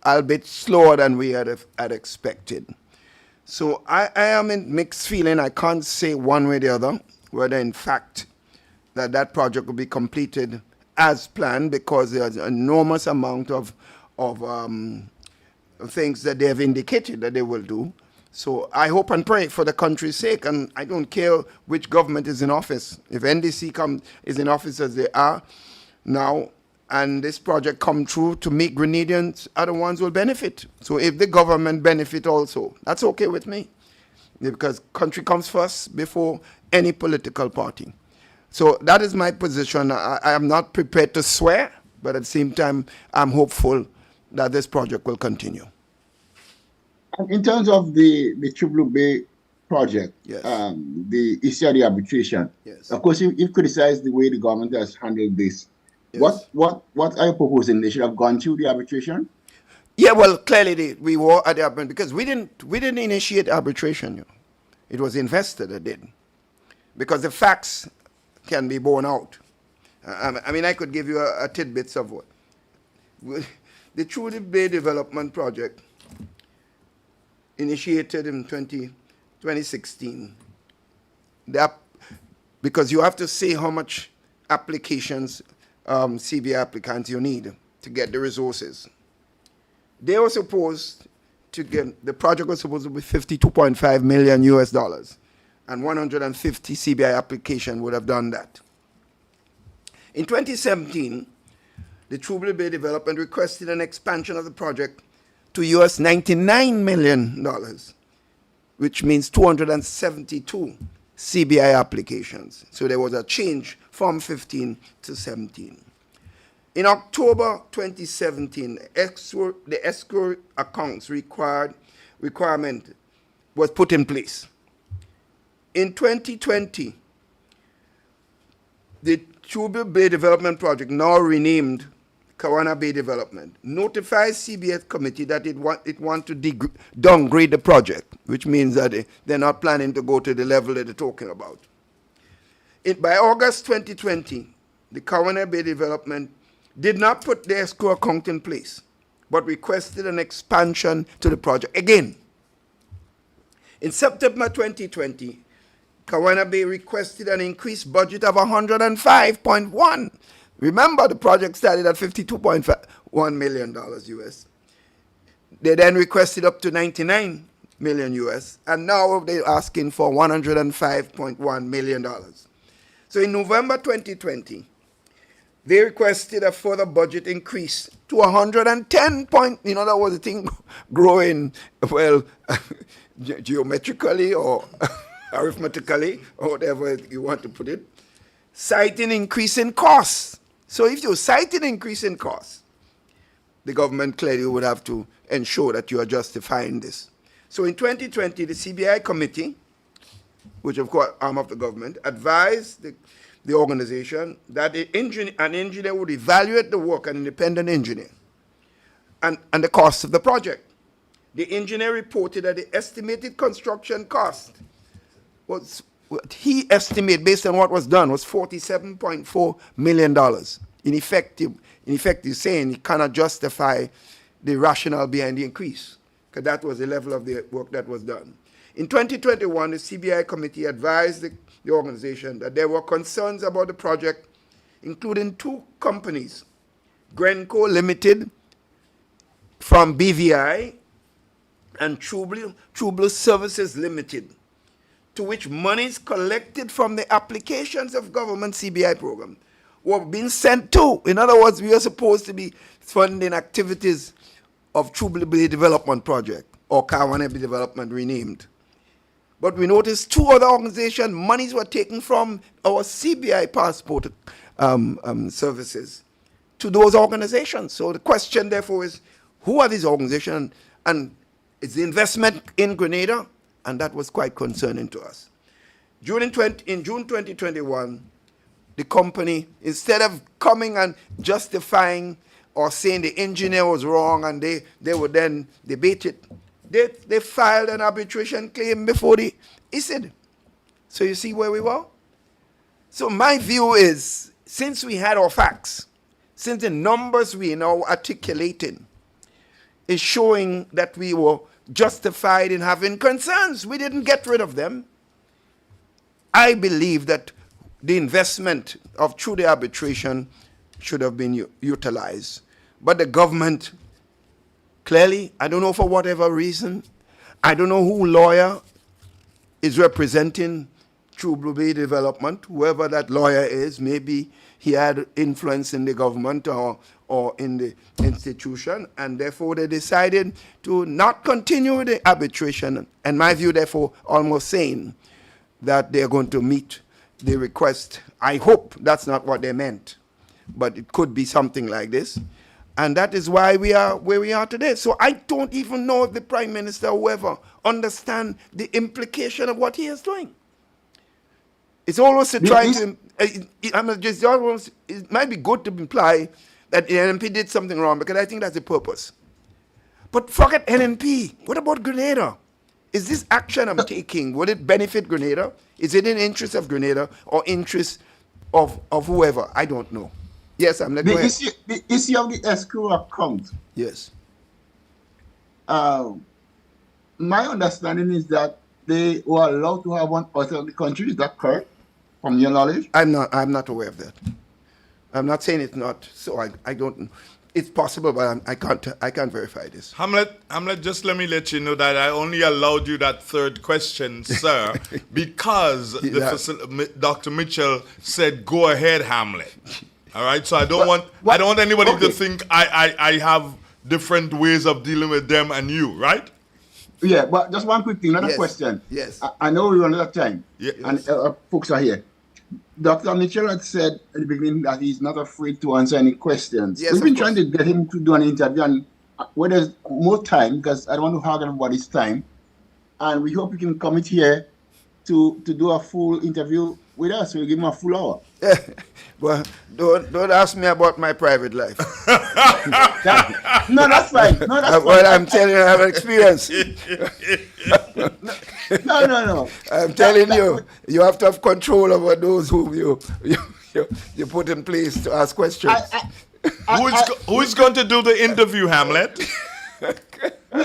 albeit slower than we had expected. So I am in mixed feeling. I can't say one way or the other whether in fact that project will be completed as planned, because there's an enormous amount of things that they have indicated that they will do. So I hope and pray for the country's sake, and I don't care which government is in office. If NDC is in office as they are now, and this project come true, to meet Grenadians, other ones will benefit. So if the government benefit also, that's okay with me, because country comes first before any political party. So that is my position. I am not prepared to swear, but at the same time, I'm hopeful that this project will continue. And in terms of the Chublu Bay project, Yes. The issue of the arbitration, Yes. of course, you've criticized the way the government has handled this. Yes. What are you proposing? They should have gone through the arbitration? Yeah, well, clearly we were at the arbitration, because we didn't initiate arbitration. You know. It was the investor that did, because the facts can be borne out. I mean, I could give you a tidbits of what the Trudy Bay Development Project initiated in 2016. Because you have to say how much applications, CBI applicants you need to get the resources. They were supposed to get, the project was supposed to be $52.5 million US dollars, and 150 CBI application would have done that. In 2017, the Truby Bay Development requested an expansion of the project to US $99 million, which means 272 CBI applications. So there was a change from 15 to 17. In October 2017, the escrow accounts requirement was put in place. In 2020, the Truby Bay Development Project, now renamed Kawana Bay Development, notifies CBS committee that it want to downgrade the project, which means that they're not planning to go to the level that they're talking about. By August 2020, the Kawana Bay Development did not put the escrow account in place, but requested an expansion to the project again. In September 2020, Kawana Bay requested an increased budget of $105.1. Remember, the project started at $52.1 million US. They then requested up to $99 million US, and now they're asking for $105.1 million. So in November 2020, they requested a further budget increase to 110 point, that was the thing growing, well, geometrically or arithmetically, or whatever you want to put it, citing increase in costs. So if you cite an increase in costs, the government clearly would have to ensure that you are justifying this. So in 2020, the CBI committee, which of course arm of the government, advised the organization that an engineer would evaluate the work, an independent engineer, and the cost of the project. The engineer reported that the estimated construction cost was, what he estimated based on what was done, was $47.4 million. In effect, he's saying he cannot justify the rationale behind the increase, because that was the level of the work that was done. In 2021, the CBI committee advised the organization that there were concerns about the project, including two companies, Grenco Limited from BVI and Trublu Services Limited, to which monies collected from the applications of government CBI program were being sent to. In other words, we were supposed to be funding activities of True Development Project, or Kawanebi Development renamed. But we noticed two other organizations, monies were taken from our CBI passport services to those organizations. So the question, therefore, is who are these organizations? And it's the investment in Grenada, and that was quite concerning to us. In June 2021, the company, instead of coming and justifying or saying the engineer was wrong and they would then debate it, they filed an arbitration claim before the ICID. So you see where we were? So my view is, since we had our facts, since the numbers we are now articulating is showing that we were justified in having concerns, we didn't get rid of them. I believe that the investment through the arbitration should have been utilized. But the government, clearly, I don't know for whatever reason, I don't know who lawyer is representing True Blue Bay Development, whoever that lawyer is, maybe he had influence in the government or in the institution, and therefore they decided to not continue the arbitration. And my view, therefore, almost saying that they're going to meet the request. I hope that's not what they meant, but it could be something like this. And that is why we are where we are today. So I don't even know if the Prime Minister or whoever understand the implication of what he is doing. It's almost to try to, it might be good to imply that the NNP did something wrong, because I think that's the purpose. But forget NNP. What about Grenada? Is this action I'm taking, will it benefit Grenada? Is it in interest of Grenada or interest of whoever? I don't know. Yes, I'm letting go ahead. The issue of the escrow account. Yes. My understanding is that they were allowed to have one outside of the country. Is that correct? From your knowledge? I'm not aware of that. I'm not saying it's not, so I don't. It's possible, but I can't verify this. Hamlet, just let me let you know that I only allowed you that third question, sir, because Dr. Mitchell said, "Go ahead, Hamlet." All right, so I don't want anybody to think I have different ways of dealing with them and you, right? Yeah, but just one quick thing, another question. Yes. I know we run out of time, and Yes. folks are here. Dr. Mitchell had said at the beginning that he's not afraid to answer any questions. Yes, We've been of course. trying to get him to do an interview, and when there's more time, because I don't want to hog everybody's time, and we hope you can commit here to do a full interview with us. We'll give him a full hour. Well, don't ask me about my private life. No, that's fine. No, that's fine. Well, I'm telling you, I have experience. No. I'm telling you, you have to have control over those who you put in place to ask questions. Who is going to do the interview, Hamlet?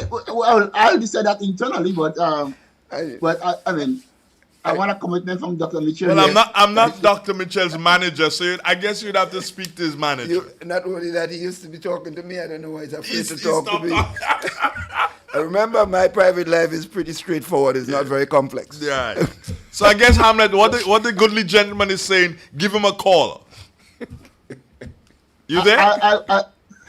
Well, I'll decide that internally, but I mean, I want a commitment from Dr. Mitchell. Well, I'm not Dr. Mitchell's manager, so I guess you'd have to speak to his manager. Not only that, he used to be talking to me. I don't know why he's afraid to talk to me. I remember my private life is pretty straightforward. It's not very complex. Yeah. So I guess, Hamlet, what the goodly gentleman is saying, give him a call. You there?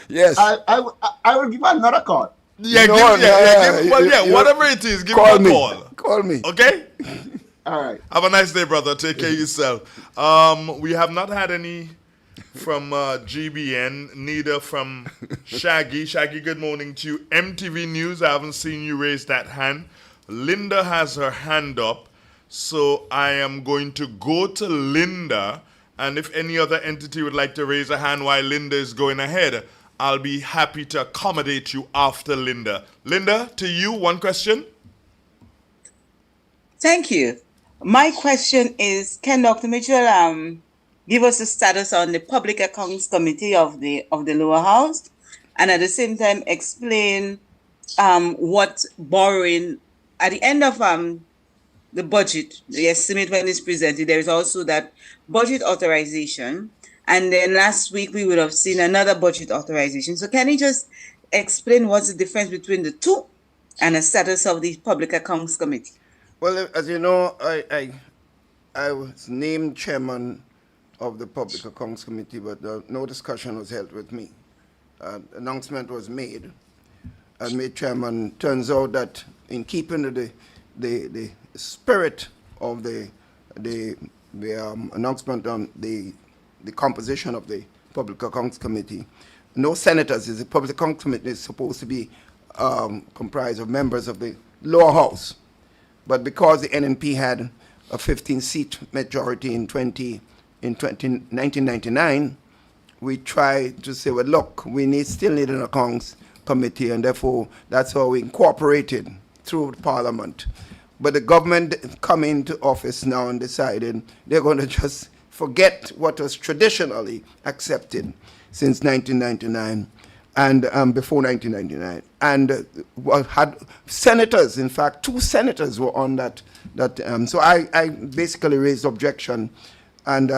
Yes. I will give another call. Whatever it is, give him a call. Call me. Okay? All right. Have a nice day, brother. Take care of yourself. We have not had any from GBN, neither from Shaggy. Shaggy, good morning to you. MTV News, I haven't seen you raise that hand. Linda has her hand up, so I am going to go to Linda, and if any other entity would like to raise a hand while Linda is going ahead, I'll be happy to accommodate you after Linda. Linda, to you, one question. Thank you. My question is, can Dr. Mitchell give us a status on the Public Accounts Committee of the Lower House, and at the same time explain what borrowing at the end of the budget, the estimate when it's presented, there is also that budget authorization, and then last week we would have seen another budget authorization. So can you just explain what's the difference between the two and the status of the Public Accounts Committee? Well, as you know, I was named chairman of the Public Accounts Committee, but no discussion was held with me. Announcement was made. I made chairman. Turns out that in keeping to the spirit of the announcement on the composition of the Public Accounts Committee, no senators. The Public Accounts Committee is supposed to be comprised of members of the lower house. But because the NNP had a 15-seat majority in 1999, we tried to say, well, look, we still need an accounts committee, and therefore that's how we incorporated through Parliament. But the government come into office now and decided they're going to just forget what was traditionally accepted since 1999 and before 1999. And had senators, in fact, 2 senators were on that. So I basically raised objection, and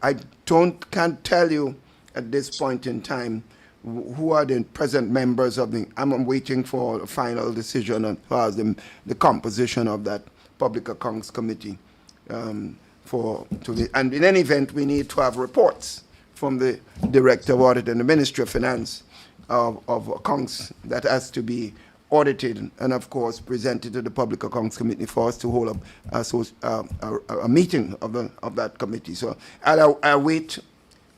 I can't tell you at this point in time who are the present members of the. I'm waiting for a final decision as far as the composition of that Public Accounts Committee. And in any event, we need to have reports from the Director of Audit and the Ministry of Finance of accounts that has to be audited and, of course, presented to the Public Accounts Committee for us to hold a meeting of that committee. So I'll await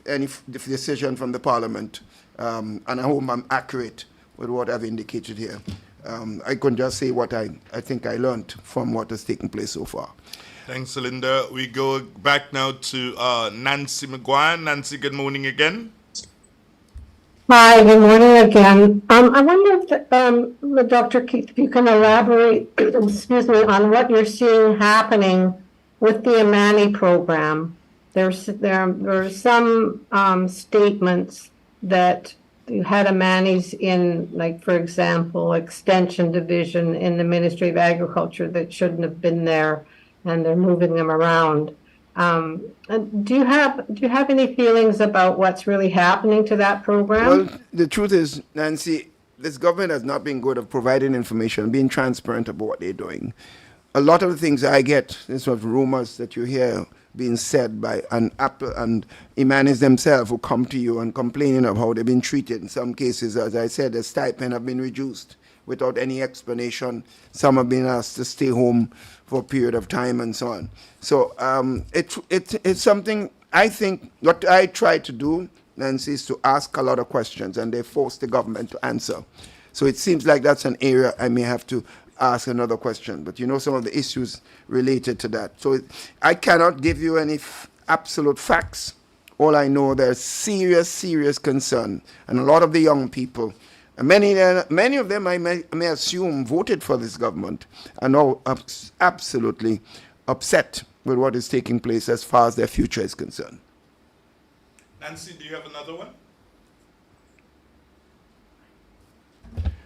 any decision from the Parliament, and I hope I'm accurate with what I've indicated here. I can just say what I think I learned from what has taken place so far. Thanks, Linda. We go back now to Nancy McGuire. Nancy, good morning again. Hi, good morning again. I wonder if, Dr. Keith, if you can elaborate, excuse me, on what you're seeing happening with the Imani program. There are some statements that you had Imanis in, like, for example, Extension Division in the Ministry of Agriculture that shouldn't have been there, and they're moving them around. Do you have any feelings about what's really happening to that program? Well, the truth is, Nancy, this government has not been good at providing information, being transparent about what they're doing. A lot of the things I get, these sort of rumors that you hear being said by and Imanis themselves who come to you and complaining of how they've been treated. In some cases, as I said, the stipend have been reduced without any explanation. Some have been asked to stay home for a period of time and so on. So it's something, I think, what I try to do, Nancy, is to ask a lot of questions, and they force the government to answer. So it seems like that's an area I may have to ask another question, but you know some of the issues related to that. So I cannot give you any absolute facts. All I know, there's serious concern, and a lot of the young people, many of them I may assume voted for this government, are now absolutely upset with what is taking place as far as their future is concerned. Nancy, do you have another one?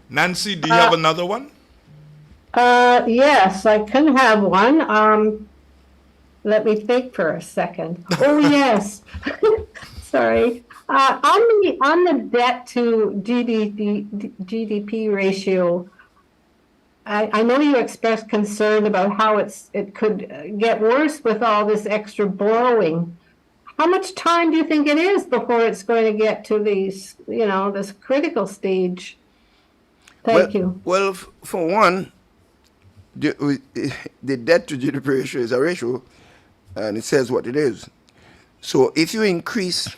Nancy, do you have another one? Yes, I can have one. Let me think for a second. Oh, yes. Sorry. On the debt to GDP ratio, I know you expressed concern about how it could get worse with all this extra borrowing. How much time do you think it is before it's going to get to these, this critical stage? Thank you. Well, for one, the debt to GDP ratio is a ratio, and it says what it is. So if you increase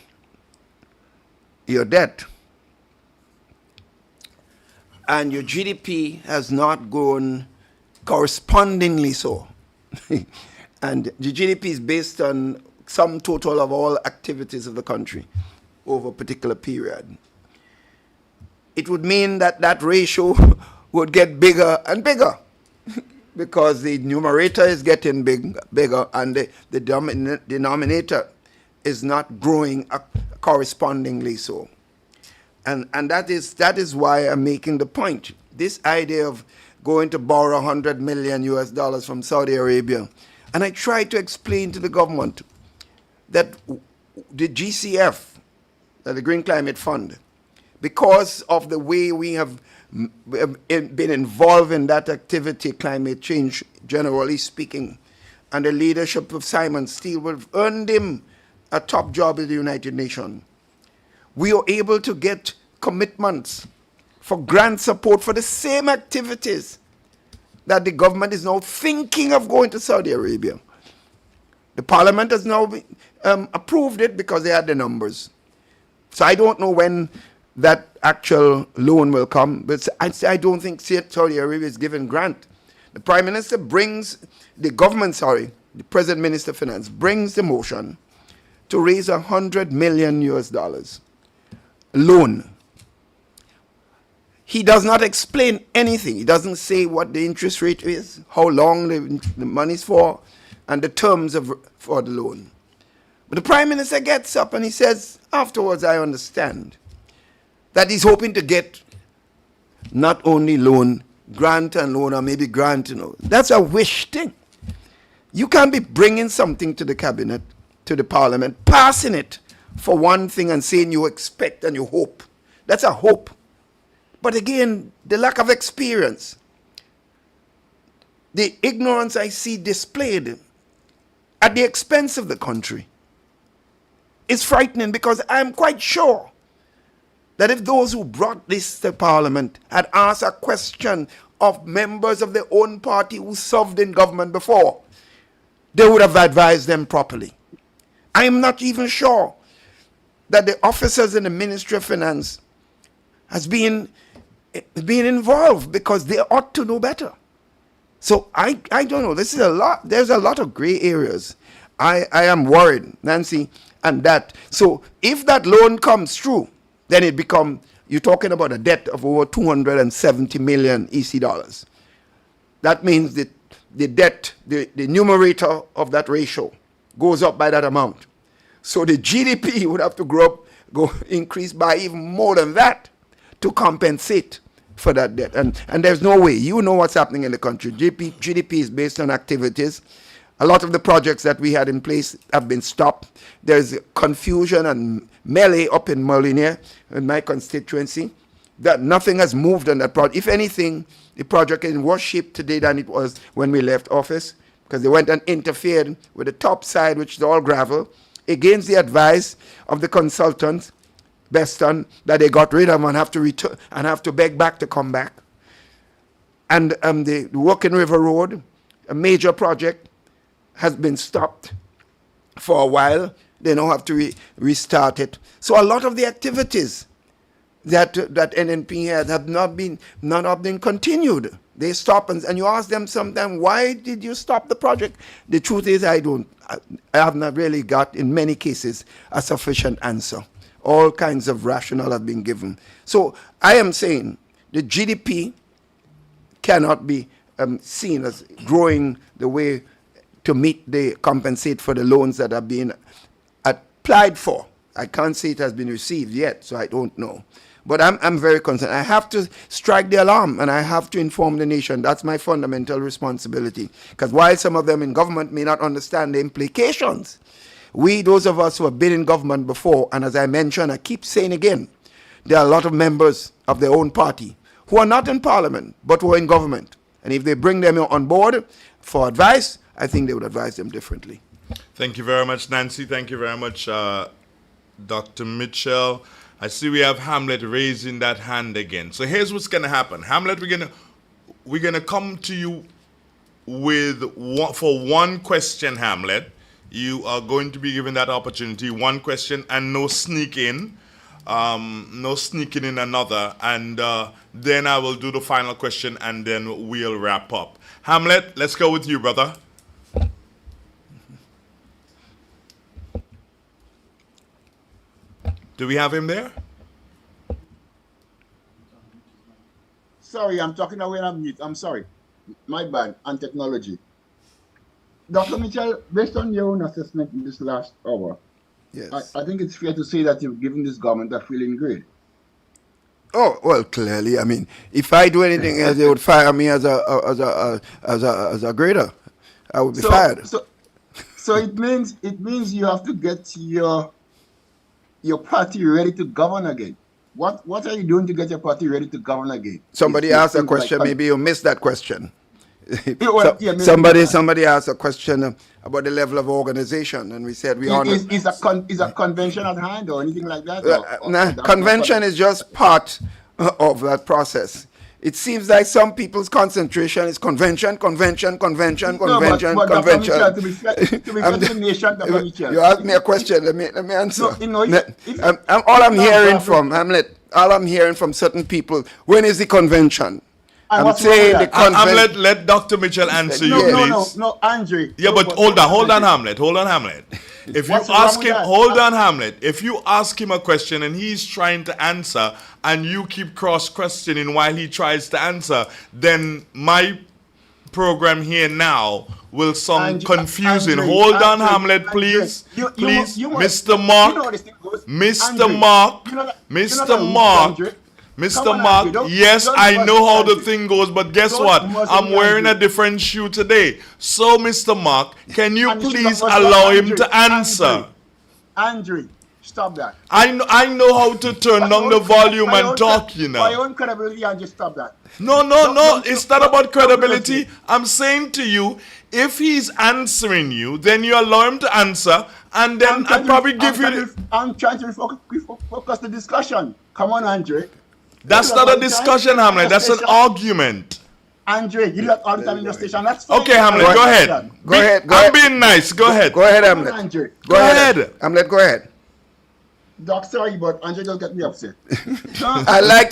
your debt and your GDP has not grown correspondingly so, and the GDP is based on sum total of all activities of the country over a particular period, it would mean that that ratio would get bigger and bigger because the numerator is getting bigger and the denominator is not growing correspondingly so. And that is why I'm making the point. This idea of going to borrow $100 million US from Saudi Arabia, and I try to explain to the government that the GCF, the Green Climate Fund, because of the way we have been involved in that activity, climate change, generally speaking, and the leadership of Simon Steele would have earned him a top job at the United Nations. We are able to get commitments for grant support for the same activities that the government is now thinking of going to Saudi Arabia. The parliament has now approved it because they had the numbers. So I don't know when that actual loan will come, but I don't think Saudi Arabia is giving grant. The Prime Minister brings, the government, sorry, the President Minister of Finance brings the motion to raise $100 million loan. He does not explain anything. He doesn't say what the interest rate is, how long the money is for, and the terms for the loan. But the Prime Minister gets up and he says, afterwards, I understand that he's hoping to get not only loan, grant and loan, or maybe grant, That's a wish thing. You can't be bringing something to the cabinet, to the parliament, passing it for one thing and saying you expect and you hope. That's a hope. But again, the lack of experience, the ignorance I see displayed at the expense of the country is frightening, because I'm quite sure that if those who brought this to Parliament had asked a question of members of their own party who served in government before, they would have advised them properly. I am not even sure that the officers in the Ministry of Finance has been involved, because they ought to know better. So I don't know. This is a lot. There's a lot of gray areas. I am worried, Nancy, and that. So if that loan comes through, then it becomes, you're talking about a debt of over 270 million EC dollars. That means that the debt, the numerator of that ratio goes up by that amount. So the GDP would have to increase by even more than that to compensate for that debt. And there's no way. You know what's happening in the country. GDP is based on activities. A lot of the projects that we had in place have been stopped. There's confusion and melee up in Molyneux, in my constituency, that nothing has moved on that project. If anything, the project is in worse shape today than it was when we left office, because they went and interfered with the top side, which is all gravel, against the advice of the consultants, Beston, that they got rid of and have to return and have to beg back to come back. And the Woking River Road, a major project, has been stopped for a while. They now have to restart it. So a lot of the activities that NNP had have not been continued. They stop and you ask them sometimes, why did you stop the project? The truth is, I have not really got, in many cases, a sufficient answer. All kinds of rationale have been given. So I am saying the GDP cannot be seen as growing the way to compensate for the loans that are being applied for. I can't say it has been received yet, so I don't know. But I'm very concerned. I have to strike the alarm, and I have to inform the nation. That's my fundamental responsibility. Because while some of them in government may not understand the implications, we, those of us who have been in government before, and as I mentioned, I keep saying again, there are a lot of members of their own party who are not in parliament, but who are in government. And if they bring them on board for advice, I think they would advise them differently. Thank you very much, Nancy. Thank you very much, Dr. Mitchell. I see we have Hamlet raising that hand again. So here's what's going to happen. Hamlet, we're gonna come to you for one question, Hamlet. You are going to be given that opportunity, one question, and no sneaking in another. And then I will do the final question, and then we'll wrap up. Hamlet, let's go with you, brother. Do we have him there? Sorry, I'm talking away on mute. I'm sorry. My bad. On technology. Dr. Mitchell, based on your own assessment in this last hour, yes, I think it's fair to say that you've given this government a feeling grade. Oh, well, clearly. I mean, if I do anything else, they would fire me as a grader. I would be fired. So it means you have to get your party ready to govern again. What are you doing to get your party ready to govern again? Somebody asked a question. Maybe you missed that question. Somebody asked a question about the level of organization, and we said we are. Is a convention at hand or anything like that? Convention is just part of that process. It seems like some people's concentration is convention. To be fair to the nation, you asked me a question. Let me answer. All I'm hearing from Hamlet, all I'm hearing from certain people. When is the convention? I'm saying the convention. Let Dr. Mitchell answer you, please. No, Andre. Yeah, but hold on, Hamlet. If you ask him, hold on, Hamlet. If you ask him a question and he's trying to answer, and you keep cross-questioning while he tries to answer, then my program here now will sound confusing. Hold on, Hamlet, please. Please, Mr. Mark, yes, I know how the thing goes, but guess what? I'm wearing a different shoe today. So, Mr. Mark, can you please allow him to answer? Andre, stop that. I know how to turn down the volume and talk, you know. For your own credibility, Andre, stop that. No, it's not about credibility. I'm saying to you, if he's answering you, then you allow him to answer, and then I'll probably give you... I'm trying to refocus the discussion. Come on, Andre. That's not a discussion, Hamlet. That's an argument. Andre, you do that all the time in your station. That's fine. Okay, Hamlet, go ahead. Go ahead. I'm being nice. Go ahead. Go ahead, Hamlet. Andre. Go ahead. Hamlet, go ahead. Doc, sorry, but Andre don't get me upset. I like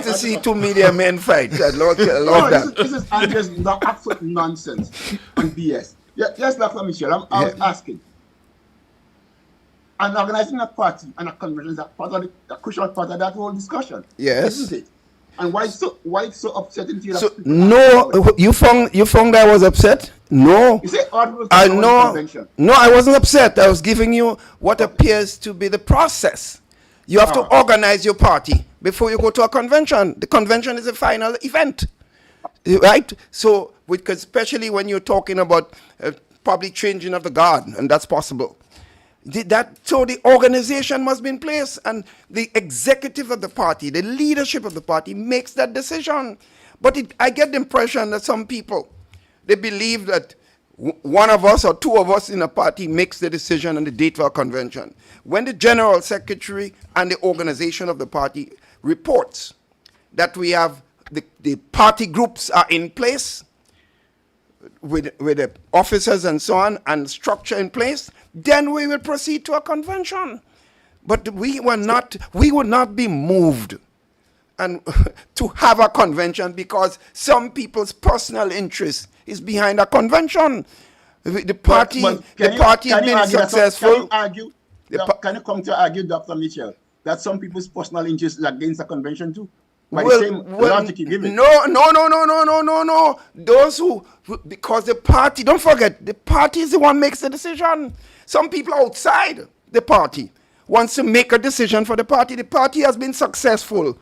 to see two media men fight. I love that. This is Andre's absolute nonsense and BS. Yes, Dr. Michel, I was asking. And organizing a party and a convention is a crucial part of that whole discussion. Yes. Isn't it? And why it's so upsetting to you? So, no, you found I was upset? No. You say I know. No, I wasn't upset. I was giving you what appears to be the process. You have to organize your party before you go to a convention. The convention is a final event, right? So, because especially when you're talking about probably changing of the guard, and that's possible. So the organization must be in place, and the executive of the party, the leadership of the party makes that decision. But I get the impression that some people, they believe that one of us or two of us in a party makes the decision on the date for a convention. When the general secretary and the organization of the party reports that we have the party groups are in place, with the officers and so on, and structure in place, then we will proceed to a convention. But we would not be moved and to have a convention because some people's personal interest is behind a convention. The party has been successful. Can you come to argue, Dr. Mitchell, that some people's personal interest is against a convention too? By the same logic you give it. No. Those who, because the party, don't forget, the party is the one makes the decision. Some people outside the party wants to make a decision for the party. The party has been successful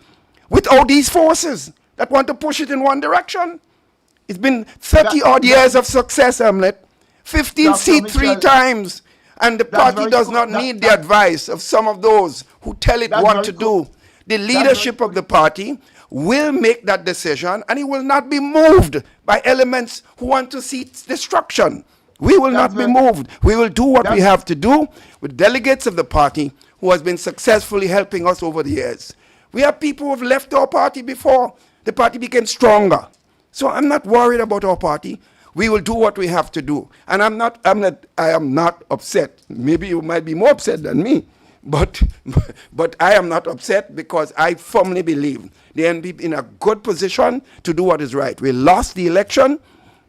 without these forces that want to push it in one direction. It's been 30 odd years of success, Hamlet. 15 seats 3 times. And the party does not need the advice of some of those who tell it what to do. The leadership of the party will make that decision, and it will not be moved by elements who want to see destruction. We will not be moved. We will do what we have to do with delegates of the party who has been successfully helping us over the years. We have people who have left our party before the party became stronger. So I'm not worried about our party. We will do what we have to do. And I am not upset. Maybe you might be more upset than me. But I am not upset because I firmly believe the NPP in a good position to do what is right. We lost the election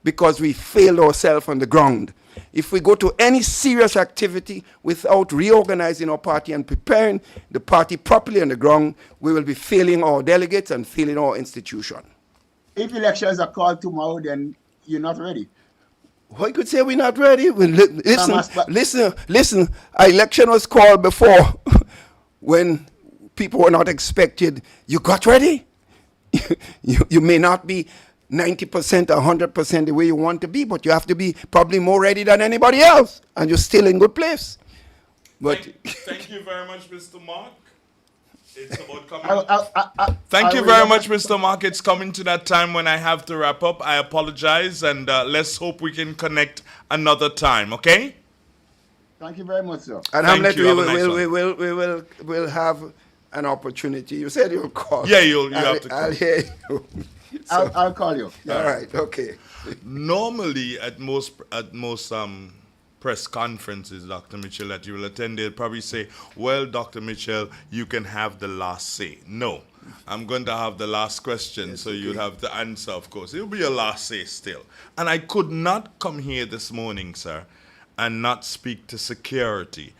because we failed ourselves on the ground. If we go to any serious activity without reorganizing our party and preparing the party properly on the ground, we will be failing our delegates and failing our institution. If elections are called tomorrow, then you're not ready. Well, you could say we're not ready. Well, listen. Our election was called before when people were not expected. You got ready? you may not be 90% or 100% the way you want to be, but you have to be probably more ready than anybody else, and you're still in good place. But thank you very much, Mr. Mark. It's about coming. I Thank you will very let- much, Mr. Mark. It's coming to that time when I have to wrap up. I apologize, and let's hope we can connect another time, okay? Thank you very much, sir. And Thank Hamlet, you. we Have a will, nice we'll have an opportunity. You said you'll call. Yeah, you have to call. I'll hear you. So, I'll call you. all right, okay. Normally, at most press conferences, Dr. Mitchell, that you will attend, they'll probably say, well, Dr. Mitchell, you can have the last say. No, I'm going to have the last question, so you'll have the answer, of course. It'll be your last say still. And I could not come here this morning, sir, and not speak to security,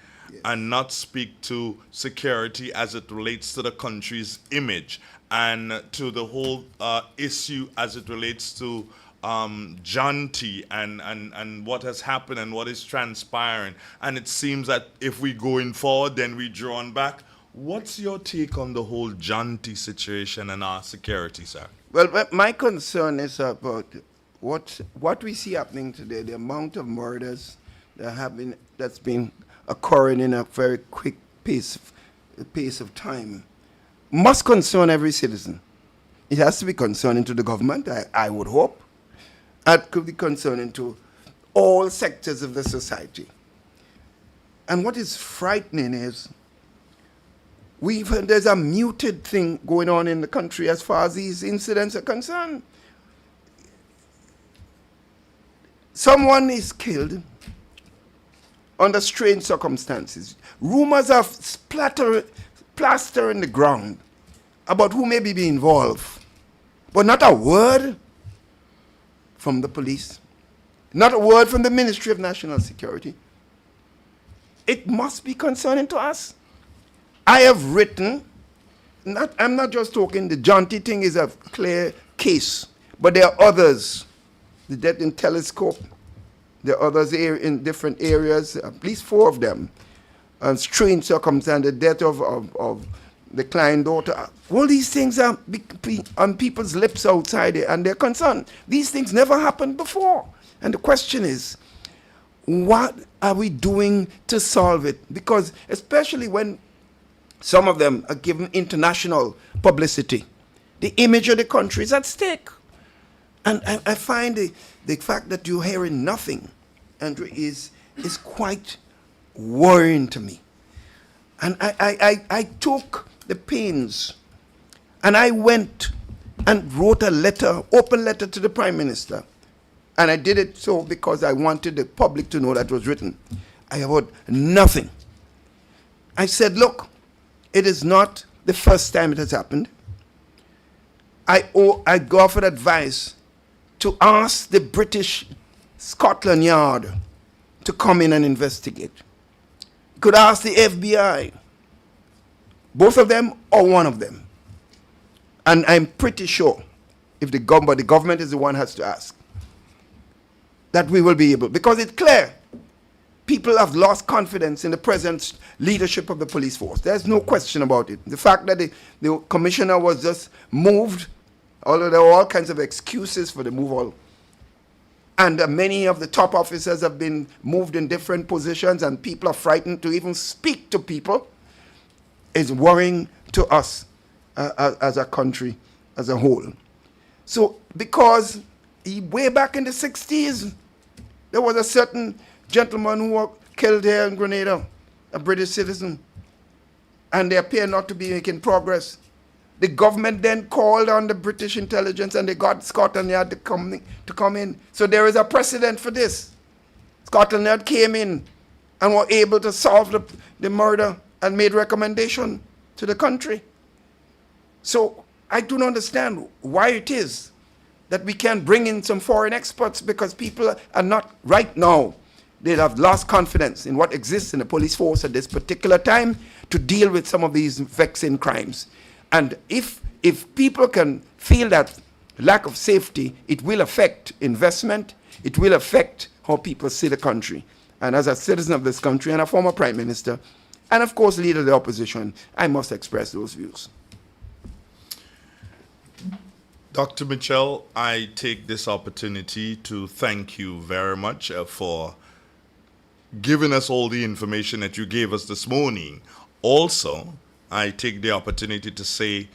and not speak to security as it relates to the country's image and to the whole issue as it relates to Janti and what has happened and what is transpiring. And it seems that if we going forward, then we drawn back. What's your take on the whole Janti situation and our security, sir? Well, my concern is about what we see happening today, the amount of murders that's been occurring in a very quick pace of time must concern every citizen. It has to be concerning to the government, I would hope. It could be concerning to all sectors of the society. And what is frightening is there's a muted thing going on in the country as far as these incidents are concerned. Someone is killed under strange circumstances. Rumors are plastering the ground about who may be involved, but not a word from the police, not a word from the Ministry of National Security. It must be concerning to us. I have written, I'm not just talking, the Janti thing is a clear case, but there are others. The death in Telescope, there are others in different areas, at least 4 of them. And strange circumstance, the death of the client daughter. All these things are on people's lips outside there, and they're concerned. These things never happened before. And the question is, what are we doing to solve it? Because especially when some of them are given international publicity, the image of the country is at stake. And I find the fact that you're hearing nothing, Andrew, is quite worrying to me. And I took the pains, and I went and wrote a letter, open letter to the Prime Minister. And I did it so because I wanted the public to know that it was written. I have heard nothing. I said, look, it is not the first time it has happened. I offered advice to ask the British Scotland Yard to come in and investigate. You could ask the FBI, both of them or one of them. And I'm pretty sure, if the government is the one who has to ask, that we will be able, because it's clear, people have lost confidence in the present leadership of the police force. There's no question about it. The fact that the commissioner was just moved, although there are all kinds of excuses for the removal, and many of the top officers have been moved in different positions, and people are frightened to even speak to people, is worrying to us as a country as a whole. So, because way back in the 60s, there was a certain gentleman who was killed here in Grenada, a British citizen, and they appear not to be making progress. The government then called on the British intelligence, and they got Scotland Yard to come in. So there is a precedent for this. Scotland Yard came in and were able to solve the murder and made recommendation to the country. So I don't understand why it is that we can't bring in some foreign experts, because people are not, right now, they have lost confidence in what exists in the police force at this particular time to deal with some of these vexing crimes. And if people can feel that lack of safety, it will affect investment, it will affect how people see the country. And as a citizen of this country and a former prime minister, and of course leader of the opposition, I must express those views. Dr. Mitchell, I take this opportunity to thank you very much for giving us all the information that you gave us this morning. Also, I take the opportunity to say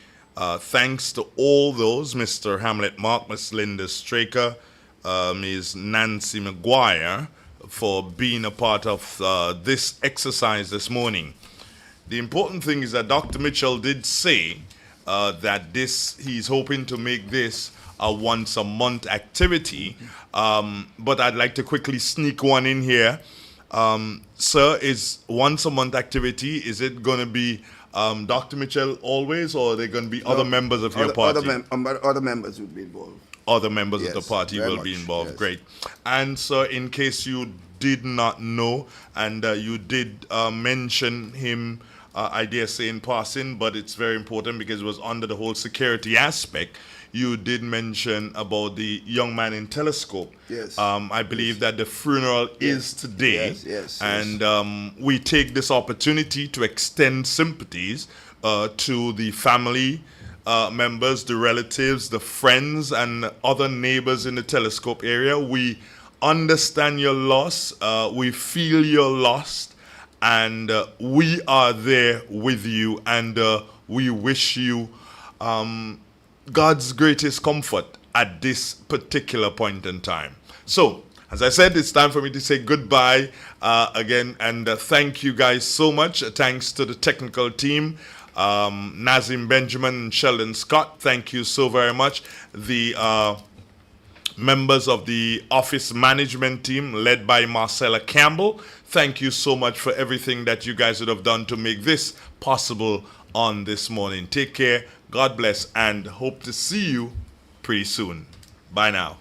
thanks to all those, Mr. Hamlet Mark, Ms. Linda Straker, Ms. Nancy McGuire, for being a part of this exercise this morning. The important thing is that Dr. Mitchell did say that he's hoping to make this a once a month activity, but I'd like to quickly sneak one in here. Sir, is once a month activity, is it going to be Dr. Mitchell always, or are there going to be other members of your party? Other members would be involved. Other members of the Yes, party very will be much, involved. yes. Great. And so, in case you did not know, and you did mention him, I dare say in passing, but it's very important because it was under the whole security aspect. You did mention about the young man in telescope. Yes. I believe that the funeral is today. Yes. And we take this opportunity to extend sympathies to the family members, the relatives, the friends, and other neighbors in the telescope area. We understand your loss. We feel your loss. And we are there with you. And we wish you God's greatest comfort at this particular point in time. So, as I said, it's time for me to say goodbye again, and thank you guys so much. Thanks to the technical team, Nazim Benjamin and Sheldon Scott. Thank you so very much. The members of the office management team led by Marcella Campbell. Thank you so much for everything that you guys would have done to make this possible on this morning. Take care. God bless, and hope to see you pretty soon. Bye now.